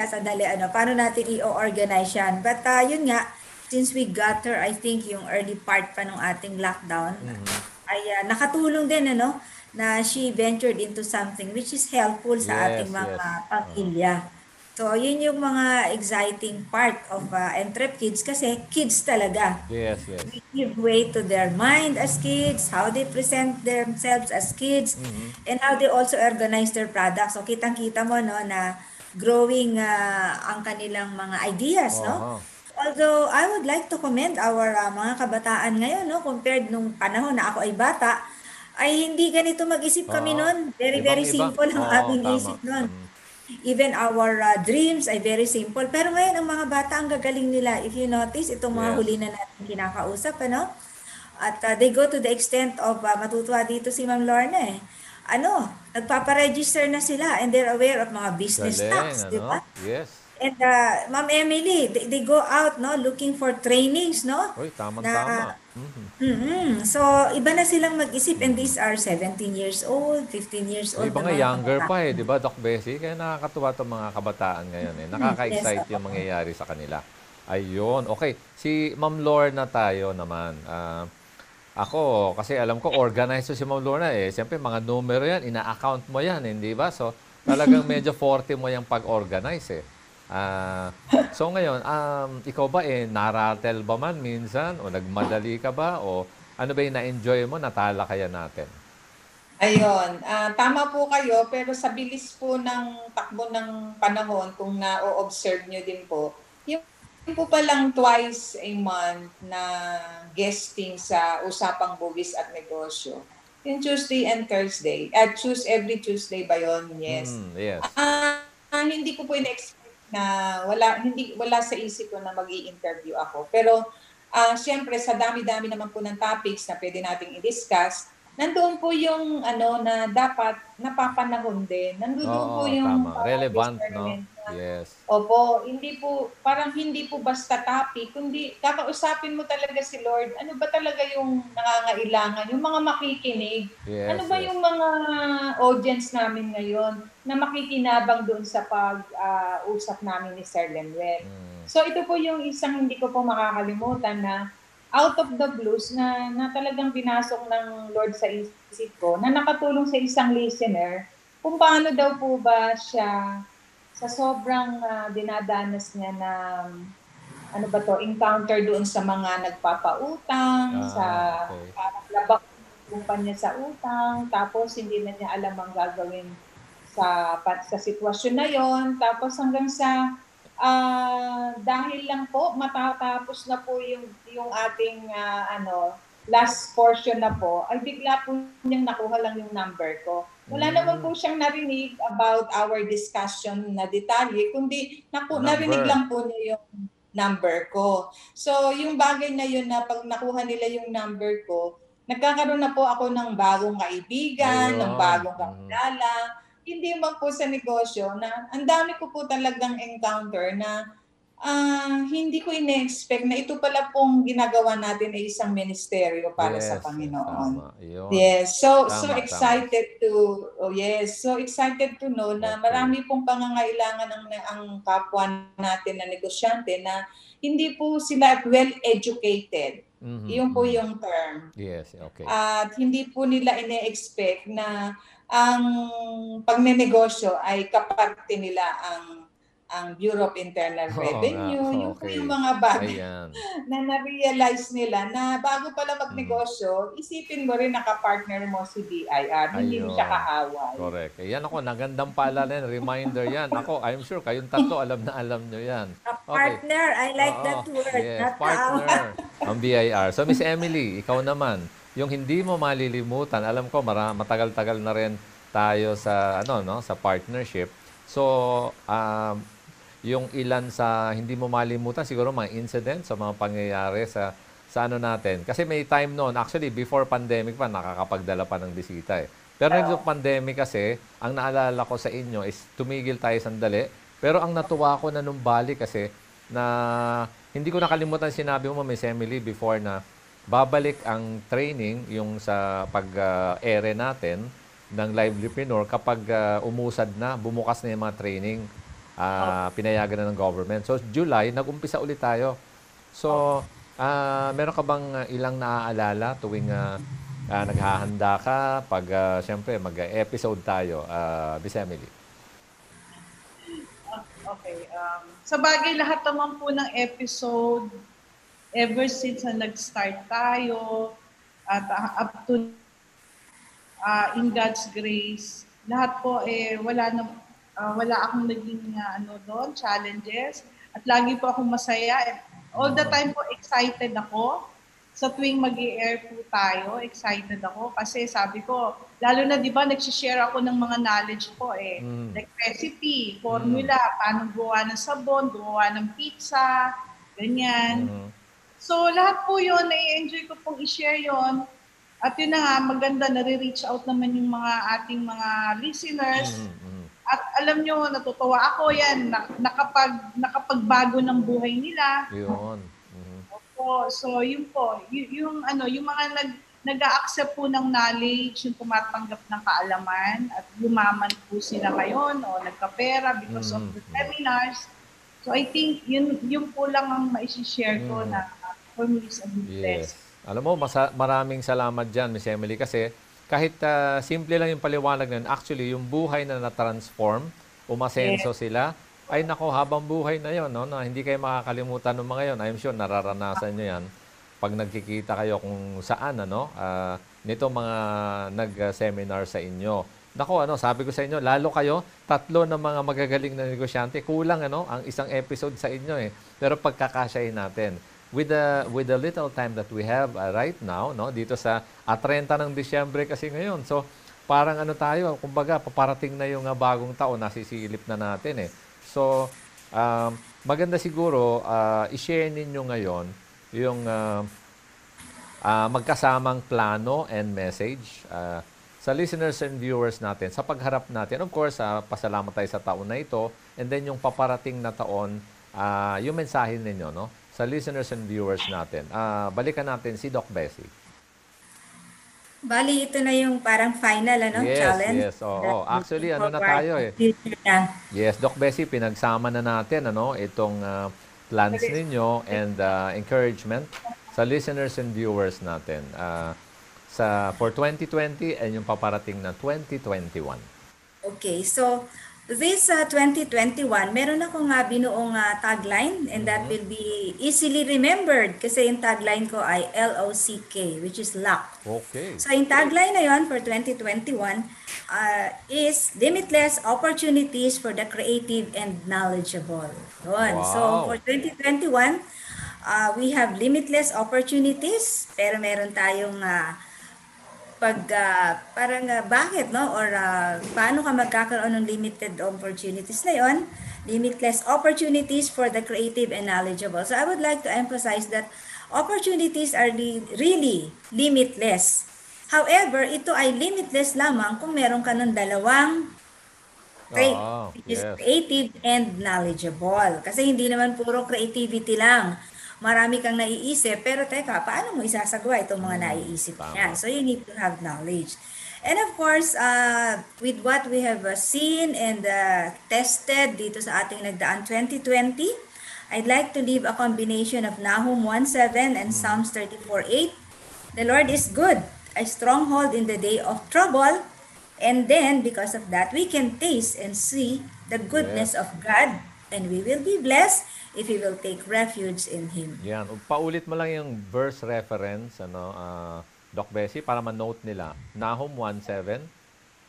sandali, paano natin i-organize yan? But yun nga, since we got her, I think yung early part pa ng ating lockdown, ay nakatulong din, na she ventured into something which is helpful sa ating mga pamilya. So, yun yung mga exciting part of Entrep Kids kasi kids talaga. Yes. We give way to their mind as kids, how they present themselves as kids, and how they also organize their products. So, kitang-kita mo, no, na growing ang kanilang mga ideas, no? Although, I would like to commend our mga kabataan ngayon, no, compared nung panahon na ako ay bata, ay hindi ganito mag-isip kami noon. Very simple ang aming isip noon. Even our dreams ay very simple. Pero ngayon, ang mga bata, ang gagaling nila. If you notice, itong mga huli na natin kinakausap, At they go to the extent of, matutuwa dito si Ma'am Lorna nagpaparegister na sila and they're aware of mga business tax, di ba? Yes. And Ma'am Emily, they go out, looking for trainings, Uy, tama. So, iba na silang mag-isip and these are 17 years old, 15 years old. Iba nga younger pa di ba, Doc Bessie? Kaya nakakatuwa itong mga kabataan ngayon Nakaka-excite yung mangyayari sa kanila. Ayun. Okay, si Ma'am Lorna tayo naman. Ako, kasi alam ko, organized si Ma'am Lorna Siyempre, mga numero yan, ina-account mo yan, hindi ba? So, talagang medyo forte mo yung pag-organize So ngayon, ikaw ba naratel ba man minsan o nagmadali ka ba o ano ba yung na-enjoy mo, natala kaya natin? Ayun, tama po kayo pero sa bilis po ng takbo ng panahon kung na-observe nyo din po, yung po palang twice a month na guesting sa Usapang Bugis at Negosyo. Yung Tuesday and Thursday. Every Tuesday ba yun? Yes. Yes. Hindi ko po in-expect na wala sa isip ko na mag-i-interview ako. Pero siyempre sa dami-dami naman po ng topics na pwede nating i-discuss, nandoon po yung na dapat napapanahon din. Nandoon po yung relevant, no? Yes. Opo, hindi po basta topic, kundi kakausapin mo talaga si Lord. Ano ba talaga yung nangangailangan, yung mga makikinig? Yes, ano ba yung mga audience namin ngayon na makikinabang doon sa pag-usap namin ni Sir Lemuel? So ito po yung isang hindi ko po makakalimutan na out of the blues na talagang pinasok ng Lord sa isip ko na nakatulong sa isang listener kung paano daw po ba siya sa sobrang dinadanas niya na encounter doon sa mga nagpapautang, sa labak kumpanya sa utang, tapos hindi na niya alam ang gagawin sa sitwasyon na yon, tapos hanggang sa dahil lang po matatapos na po yung ating last portion na po, ay bigla po niyang nakuha lang yung number ko. Wala naman po siyang narinig about our discussion na detalye, kundi narinig lang po niya yung number ko. So, yung bagay na yun na pag nakuha nila yung number ko, nagkakaroon na po ako ng bagong kaibigan, ng bagong kakilala. Hindi man po sa negosyo na ang dami ko po talagang encounter na hindi ko ine-expect na ito pala pong ginagawa natin ay isang ministeryo para sa Panginoon. Yes, so excited to know na marami pong pangangailangan ang kapwa natin na negosyante na hindi po sila well educated. Iyon po yung term. Yes, okay. At hindi po nila ine-expect na ang pagnenegosyo ay kaparte nila ang Bureau of Internal Revenue, yung po yung mga bagay na na-realize nila na bago pala magnegosyo, isipin mo rin nakapartner mo si BIR, hindi mo siya kaaway. Correct. Yan ako, nagandang paalala, reminder yan. Ako, I'm sure kayong tatlo alam na alam nyo yan. Partner, I like that word. Yes, partner. Ang BIR. So, Miss Emily, ikaw naman, yung hindi mo malilimutan, alam ko matagal-tagal na rin tayo sa sa partnership. So, yung ilan sa hindi mo malimutan, siguro mga incidents sa mga pangyayari sa natin. Kasi may time noon, actually before pandemic pa, nakakapagdala pa ng bisita eh. Pero nito pandemic kasi, ang naalala ko sa inyo is tumigil tayo sandali. Pero ang natuwa ko na nung balik kasi, na hindi ko nakalimutan sinabi mo, Miss Emily, before na babalik ang training, yung sa pag-ere natin ng Livelipreneur kapag umusad na, bumukas na yung mga training. Pinayagan na ng government. So, July, nag-umpisa ulit tayo. So, meron ka bang ilang naaalala tuwing naghahanda ka pag, siyempre, mag-episode tayo, Miss Emily? Okay. Sa bagay, lahat naman po ng episode, ever since na nag-start tayo, at up to in God's grace, lahat po, wala akong naging doon, challenges. At lagi po akong masaya. All the time po excited ako. Sa tuwing mag-i-air po tayo, excited ako. Kasi sabi ko, lalo na di ba, nagsishare ako ng mga knowledge ko Like recipe, formula, paano gumawa ng sabon, gumawa ng pizza, ganyan. So lahat po yun, nai-enjoy ko pong i-share yun. At yun na nga, maganda, nare-reach out naman yung mga ating mga listeners. At alam nyo, natutuwa ako yan, nakapagbago ng buhay nila. Yun. Opo, so yun po, yung mga nag-a-accept po ng knowledge, yung tumatanggap ng kaalaman, at yumaman po sila ngayon, o nagkapera because of the seminars. So I think yun po lang ang ma-share ko na for me is a good bless. Alam mo, maraming salamat dyan, Miss Emily, kasi kahit simple lang yung paliwanag nun, actually, yung buhay na na-transform, umasenso sila, ay nako, habang buhay na yon, no, na hindi kayo makakalimutan ng mga yon. I'm sure nararanasan nyo yan pag nagkikita kayo kung saan, nito mga nag-seminar sa inyo. Nako, sabi ko sa inyo, lalo kayo, tatlo na mga magagaling na negosyante, kulang ang isang episode sa inyo Pero pagkakasyahin natin, with the little time that we have right now, no, dito sa 30 ng Disyembre kasi ngayon. So, parang tayo, kumbaga, paparating na yung bagong taon, nasisilip na natin So, maganda siguro i-share ninyo ngayon yung magkasamang plano and message sa listeners and viewers natin sa pagharap natin. Of course, pasalamat tayo sa taon na ito, and then yung paparating na taon, yung mensahe ninyo, no, sa listeners and viewers natin. Balikan natin si Doc Bessie. Bali, ito na yung parang final challenge. Yes, oo. Actually, na tayo Yes, Doc Bessie, pinagsama na natin itong plans ninyo and encouragement sa listeners and viewers natin for 2020 and yung paparating na 2021. Okay, so this 2021, meron akong binuong tagline, and that will be easily remembered kasi yung tagline ko ay LOCK, which is luck. Okay. So yung tagline na yun for 2021 is limitless opportunities for the creative and knowledgeable. Yun. Wow. So for 2021, We have limitless opportunities, pero meron tayong bakit, no? Or paano ka magkakaroon ng limited opportunities na yon? Limitless opportunities for the creative and knowledgeable. So I would like to emphasize that opportunities are really limitless. However, ito ay limitless lamang kung meron ka ng dalawang trait, which is Yes. creative and knowledgeable. Kasi hindi naman puro creativity lang. Marami kang naiisip, pero teka, paano mo isasagawa itong mga naiisip Tama. niya? So you need to have knowledge. And of course, with what we have seen and tested dito sa ating nagdaan 2020, I'd like to leave a combination of Nahum 1:7 and Psalms 34:8. The Lord is good, a stronghold in the day of trouble. And then, because of that, we can taste and see the goodness of God. And we will be blessed if we will take refuge in Him. Yan. Paulit mo lang yung verse reference, Doc Bessie, para ma-note nila. Nahum 1:7.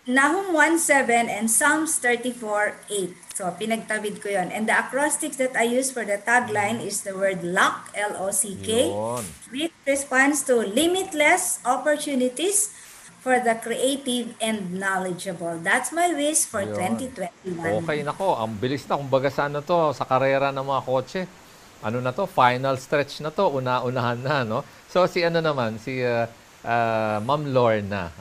Nahum 1:7 and Psalms 34:8. So, pinagtawid ko yon. And the acrostics that I use for the tagline is the word lock, L-O-C-K, Yun. which responds to limitless opportunities for the creative and knowledgeable. That's my wish for Yun. 2021. Okay, nako. Ang bilis na. Kumbaga sa to, sa karera ng mga kotse. Ano na to? Final stretch na to. Una-unahan na, no? So, si Ma'am Lorna,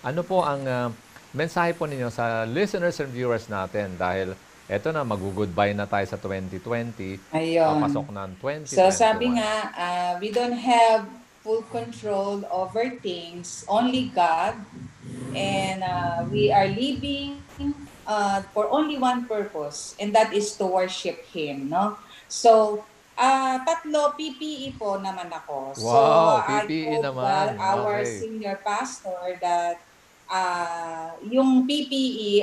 ano po ang mensahe po ninyo sa listeners and viewers natin dahil eto na, mag-goodbye na tayo sa 2020. Ayun. Papasok na ang 2021. So sabi nga, we don't have full control over things, only God. And we are living for only one purpose, and that is to worship Him, no? So, tatlo, PPE po naman ako. Wow, so, PPE I told naman. our Okay. senior pastor that yung PPE,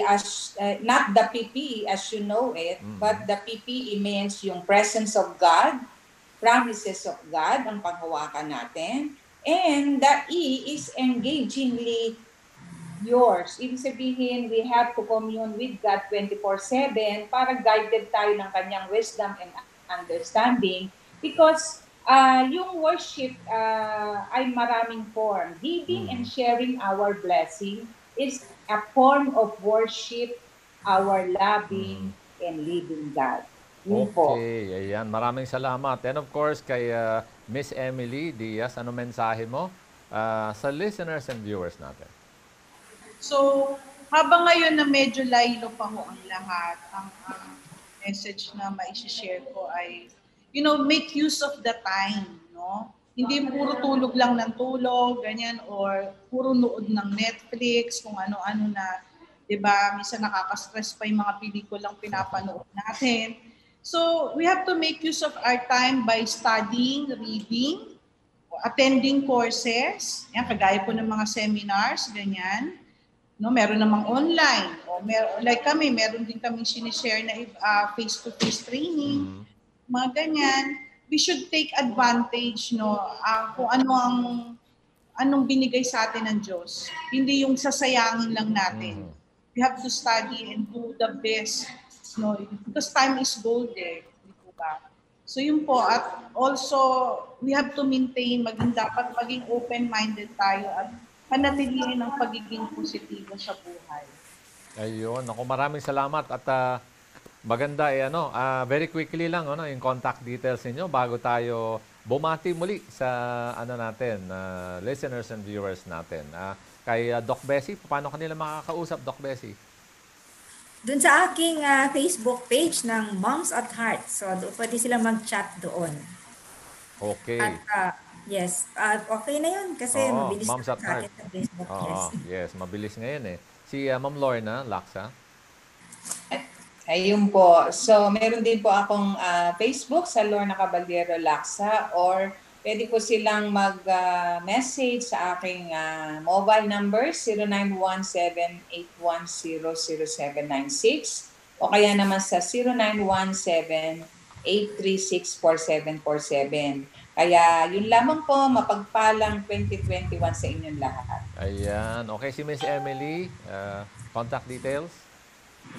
not the PPE as you know it, but the PPE means yung presence of God, promises of God, ang panghawakan natin. And the E is engagingly yours. Ibig sabihin, we have to commune with God 24/7 para guided tayo ng kanyang wisdom and understanding because yung worship ay maraming form. Giving and sharing our blessing is a form of worship, our loving and living God. Yun po. Okay, ayan. Maraming salamat. And of course, kay Miss Emily Diaz, ano mensahe mo sa listeners and viewers natin? So, habang ngayon na medyo laylo pa ho ang lahat, ang message na ma-share ko ay, make use of the time, no? Hindi puro tulog lang ng tulog, ganyan, or puro nood ng Netflix, kung ano-ano na, 'di ba? Minsan nakaka-stress pa yung mga pelikulang pinapanood natin. So, we have to make use of our time by studying, reading, attending courses, yan, kagaya po ng mga seminars, ganyan. No, meron namang online. O like kami, meron din kaming sinishare na face-to-face training, mga ganyan. We should take advantage, kung anong binigay sa atin ng Diyos. Hindi yung sasayangin lang natin. We have to study and do the best, because time is gold eh, di po ba? So yun po, at also we have to maintain, dapat maging open-minded tayo at panatilihin ang pagiging positibo sa buhay. Ayun, ako maraming salamat at maganda very quickly lang yung contact details niyo bago tayo bumati muli sa listeners and viewers natin. Kay Doc Bessie, paano kanila makakausap, Doc Bessie? Doon sa aking Facebook page ng Moms at Heart. So, pwede sila mag-chat doon. Okay. At yes, okay na yun kasi mabilis Moms na at sa Heart. akin sa Facebook. Yes, mabilis ngayon eh. Si Ma'am Lorna Laksa. Ayun po. So, meron din po akong Facebook sa Lorna Caballero Laksa or pwede po silang mag-message sa aking mobile number 0917-810-0796 o kaya naman sa 0917-836-4747. Kaya yun lamang po, mapagpalang 2021 sa inyong lahat. Ayan. Okay, si Miss Emily, contact details?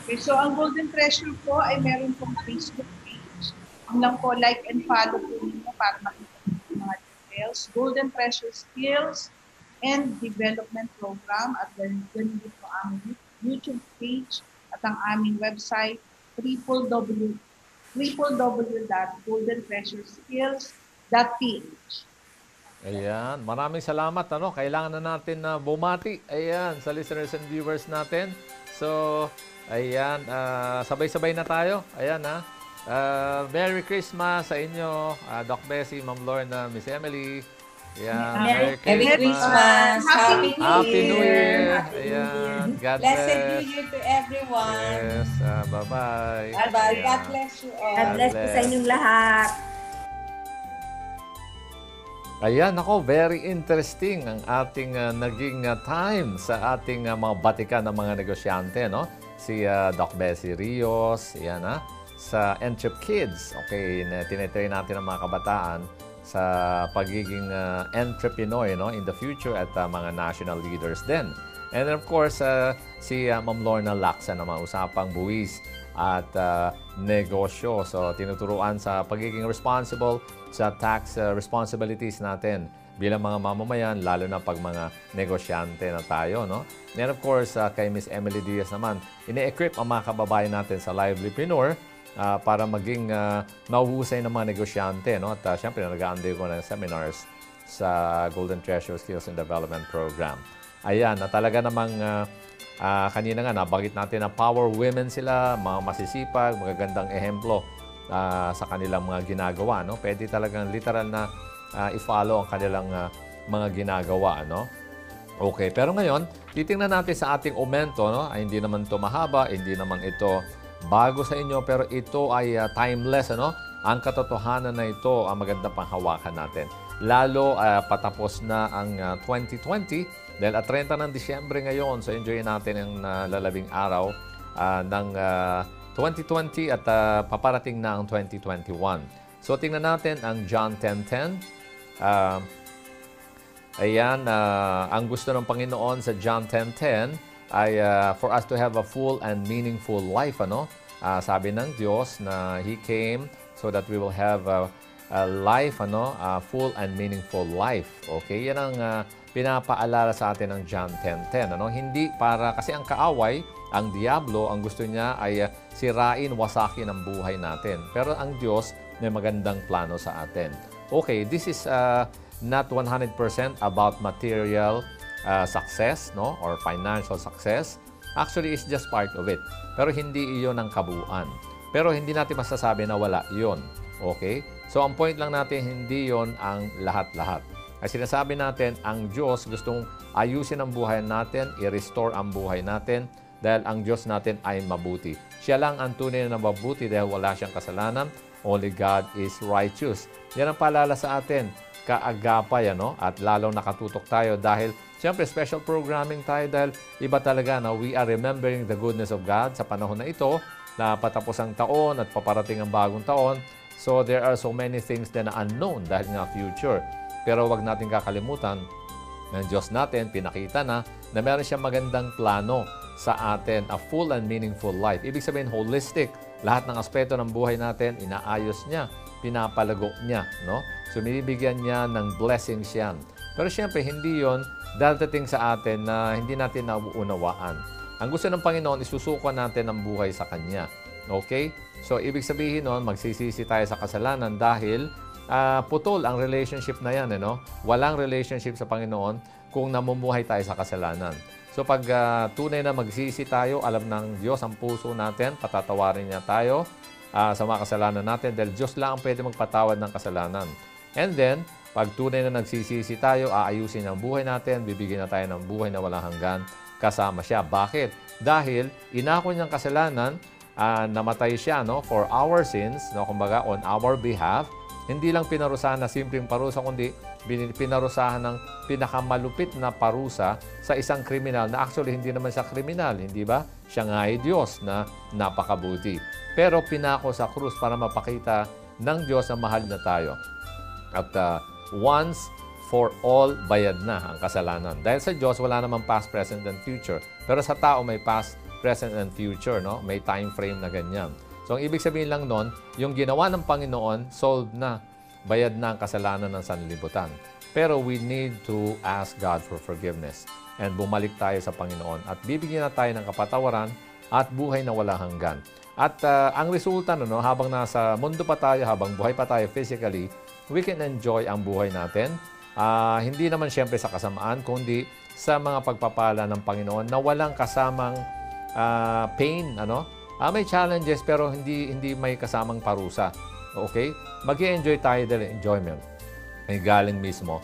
Okay, so ang Golden Treasure po ay meron pong Facebook page. Yun lang po, like and follow po ninyo para makita niyo yung mga details. Golden Treasure Skills and Development Program at ganun din po ang YouTube page at ang aming website www.goldentreasureskills.ph. Ayan, maraming salamat. Kailangan na natin na bumati. Ayan, sa listeners and viewers natin. So, ayan, sabay-sabay na tayo. Ayan, Merry Christmas sa inyo, Doc Bessie, Ma'am Lorna, Miss Emily. Ayan, Merry Christmas. Happy New Year. Ayan, God bless. Blessed New Year to everyone. Yes, bye-bye. Bye-bye. God bless you all. God bless po sa inyong lahat. Ayan, very interesting ang ating naging time sa ating mga batikan ng mga negosyante, no? Si Doc Bessie Rios, ayan, sa Entrep Kids. Okay, tinitrain natin ang mga kabataan sa pagiging entrepreneur, no, in the future at mga national leaders din. And then of course, si Ma'am Lorna Lacsa naman, usapang buwis at negosyo. So, tinuturuan sa pagiging responsible sa tax responsibilities natin bilang mga mamamayan, lalo na pag mga negosyante na tayo, no? And of course, kay Miss Emily Diaz naman, ine-equip ang mga kababayan natin sa Livelipreneur para maging nauhusay ng mga negosyante, no? At syempre, nag-undergo ng seminars sa Golden Treasure Skills and Development Program. Ayan, talaga namang kanina nga, nabanggit natin na power women sila, mga masisipag, magagandang ehemplo sa kanilang mga ginagawa, no? Pwede talagang literal na i-follow ang kanilang mga ginagawa, no? Okay, pero ngayon, titingnan natin sa ating aumento, no? Ay, hindi naman ito mahaba, hindi naman ito bago sa inyo, pero ito ay timeless, ano? Ang katotohanan na ito ang maganda pang hawakan natin. Lalo patapos na ang 2020, dahil 30 ng Disyembre ngayon, so enjoy natin ang lalabing araw ng 2020 at paparating na ang 2021. So tingnan natin ang John 10:10. Ayan, ang gusto ng Panginoon sa John 10:10 ay for us to have a full and meaningful life, ano? Sabi ng Diyos na He came so that we will have a life, ano? Full and meaningful life. Okay, yan ang pinapaalala sa atin ng John 10:10, ano? Hindi para, kasi ang kaaway, ang Diablo, ang gusto niya ay sirain, wasakin ang buhay natin. Pero ang Diyos may magandang plano sa atin. Okay, this is not 100% about material success, no, or financial success. Actually, it's just part of it. Pero hindi iyon ang kabuuan. Pero hindi natin masasabi na wala iyon. Okay? So, ang point lang natin, hindi iyon ang lahat-lahat. Ay sinasabi natin, ang Diyos gustong ayusin ang buhay natin, i-restore ang buhay natin, dahil ang Diyos natin ay mabuti. Siya lang ang tunay na mabuti dahil wala siyang kasalanan. Only God is righteous. Yan ang paalala sa atin. Kaagapay, ano? At lalong nakatutok tayo dahil siyempre special programming tayo dahil iba talaga na we are remembering the goodness of God sa panahon na ito na patapos ang taon at paparating ang bagong taon. So there are so many things na unknown dahil nga future. Pero wag natin kakalimutan ng Diyos natin, pinakita na meron siyang magandang plano sa atin, a full and meaningful life. Ibig sabihin, holistic. Lahat ng aspeto ng buhay natin, inaayos niya, pinapalago niya, no? So, binibigyan niya ng blessings yan. Pero siyempre, hindi yon dadating sa atin na hindi natin nauunawaan. Ang gusto ng Panginoon, isusuko natin ang buhay sa Kanya. Okay? So, ibig sabihin nun, magsisisi tayo sa kasalanan dahil putol ang relationship na yan, no? Walang relationship sa Panginoon kung namumuhay tayo sa kasalanan. So pag tunay na magsisi tayo, alam ng Diyos ang puso natin, patatawarin niya tayo sa mga kasalanan natin dahil Diyos lang ang pwede magpatawad ng kasalanan. And then, pag tunay na nagsisisi tayo, aayusin ang buhay natin, bibigyan na tayo ng buhay na walang hanggan kasama siya. Bakit? Dahil inako niyang kasalanan, namatay siya, no, for our sins, no, kumbaga on our behalf. Hindi lang pinarusahan na simpleng parusa, kundi pinarusahan ng pinakamalupit na parusa sa isang kriminal na actually hindi naman siya kriminal, hindi ba? Siya nga ay Diyos na napakabuti. Pero pinako sa krus para mapakita ng Diyos na mahal na tayo. At once for all, bayad na ang kasalanan. Dahil sa Diyos, wala namang past, present, and future. Pero sa tao, may past, present, and future, no? May time frame na ganyan. So, ang ibig sabihin lang nun, yung ginawa ng Panginoon, solved na. Bayad na ang kasalanan ng sanlibutan. Pero we need to ask God for forgiveness and bumalik tayo sa Panginoon at bibigyan na tayo ng kapatawaran at buhay na wala hanggan. At ang resulta, habang nasa mundo pa tayo, habang buhay pa tayo physically, we can enjoy ang buhay natin. Hindi naman siyempre sa kasamaan, kundi sa mga pagpapala ng Panginoon na walang kasamang pain. May challenges pero hindi may kasamang parusa. Okay? Mag-i-enjoy tayo dahil enjoyment ay galing mismo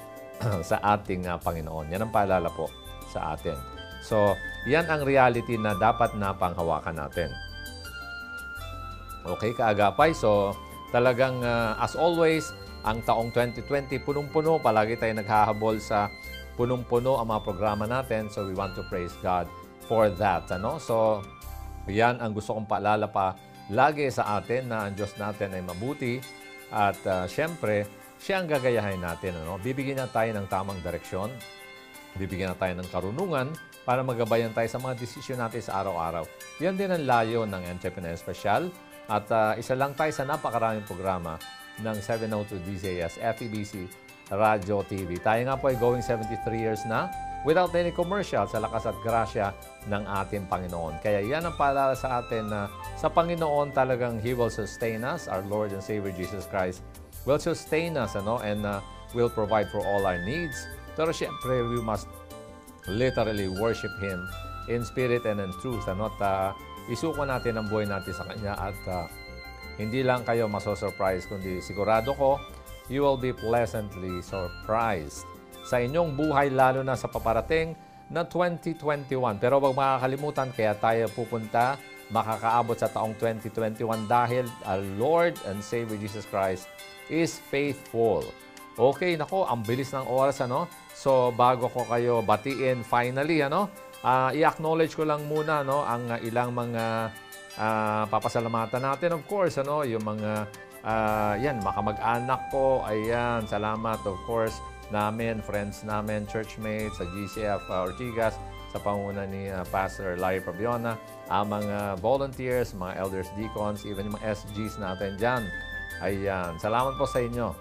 sa ating Panginoon. Yan ang paalala po sa atin. So, yan ang reality na dapat na panghawakan natin. Okay, kaagapay. So, talagang as always, ang taong 2020, punong-puno. Palagi tayo naghahabol sa punong-puno ang mga programa natin. So, we want to praise God for that. So, yan ang gusto kong paalala pa lagi sa atin na ang Diyos natin ay mabuti. At syempre, siya ang gagayahin natin. Bibigyan na tayo ng tamang direksyon. Bibigyan na tayo ng karunungan para magabayan tayo sa mga desisyon natin sa araw-araw. Yan din ang layo ng Entrepreneur Special. At isa lang tayo sa napakaraming programa ng 702 DZS, FEBC, Radio TV. Tayo nga po ay going 73 years na without any commercial sa lakas at grasya ng ating Panginoon. Kaya yan ang paalala sa atin na sa Panginoon talagang He will sustain us. Our Lord and Savior Jesus Christ will sustain us and will provide for all our needs. Pero syempre, we must literally worship Him in spirit and in truth. At isuko natin ang buhay natin sa Kanya at hindi lang kayo maso-surprise, kundi sigurado ko, you will be pleasantly surprised sa inyong buhay, lalo na sa paparating na 2021. Pero huwag makakalimutan, kaya tayo pupunta, makakaabot sa taong 2021 dahil our Lord and Savior Jesus Christ is faithful. Okay, nako, ang bilis ng oras, So, bago ko kayo batiin finally, i-acknowledge ko lang muna, ang ilang mga papasalamatan natin. Of course, yung mga, makamag-anak ko, ayan, salamat, of course, namin, friends namin, churchmates, sa GCF Ortigas, sa panguna ni Pastor Larry Prabiona, ang mga volunteers, mga elders, deacons, even yung mga SGs natin dyan. Ayan, salamat po sa inyo.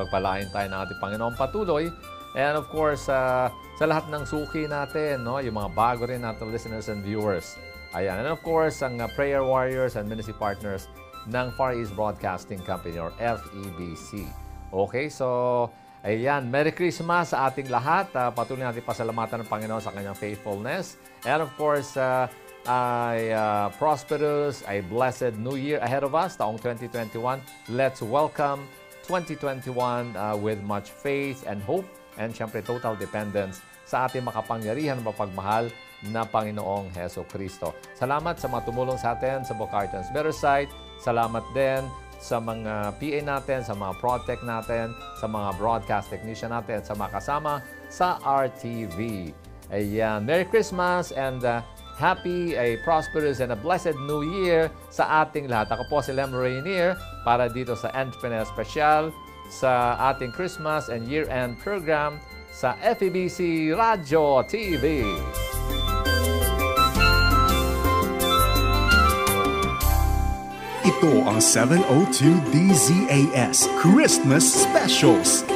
Pagpalain tayo ng ating Panginoong patuloy. And of course, sa lahat ng suki natin, yung mga bago rin natin listeners and viewers. Ayan, and of course, ang prayer warriors and ministry partners ng Far East Broadcasting Company or FEBC. Okay, so ayan, Merry Christmas sa ating lahat. Patuloy natin pasalamatan ng Panginoon sa kanyang faithfulness. And of course, prosperous, a blessed New Year ahead of us, taong 2021. Let's welcome 2021 with much faith and hope and syempre total dependence sa ating makapangyarihan na mapagmahal na Panginoong Heso Kristo. Salamat sa mga tumulong sa atin sa Bocartons Better Site. Salamat din sa mga PA natin, sa mga ProdTech natin, sa mga broadcast technician natin, at sa mga kasama sa RTV. Ayan, Merry Christmas and happy, a prosperous and a blessed New Year sa ating lahat. Ako po si Lem Rainier para dito sa Entrepreneur Special sa ating Christmas and year-end program sa FEBC Radio TV. Ito ang 702 DZAS Christmas Specials.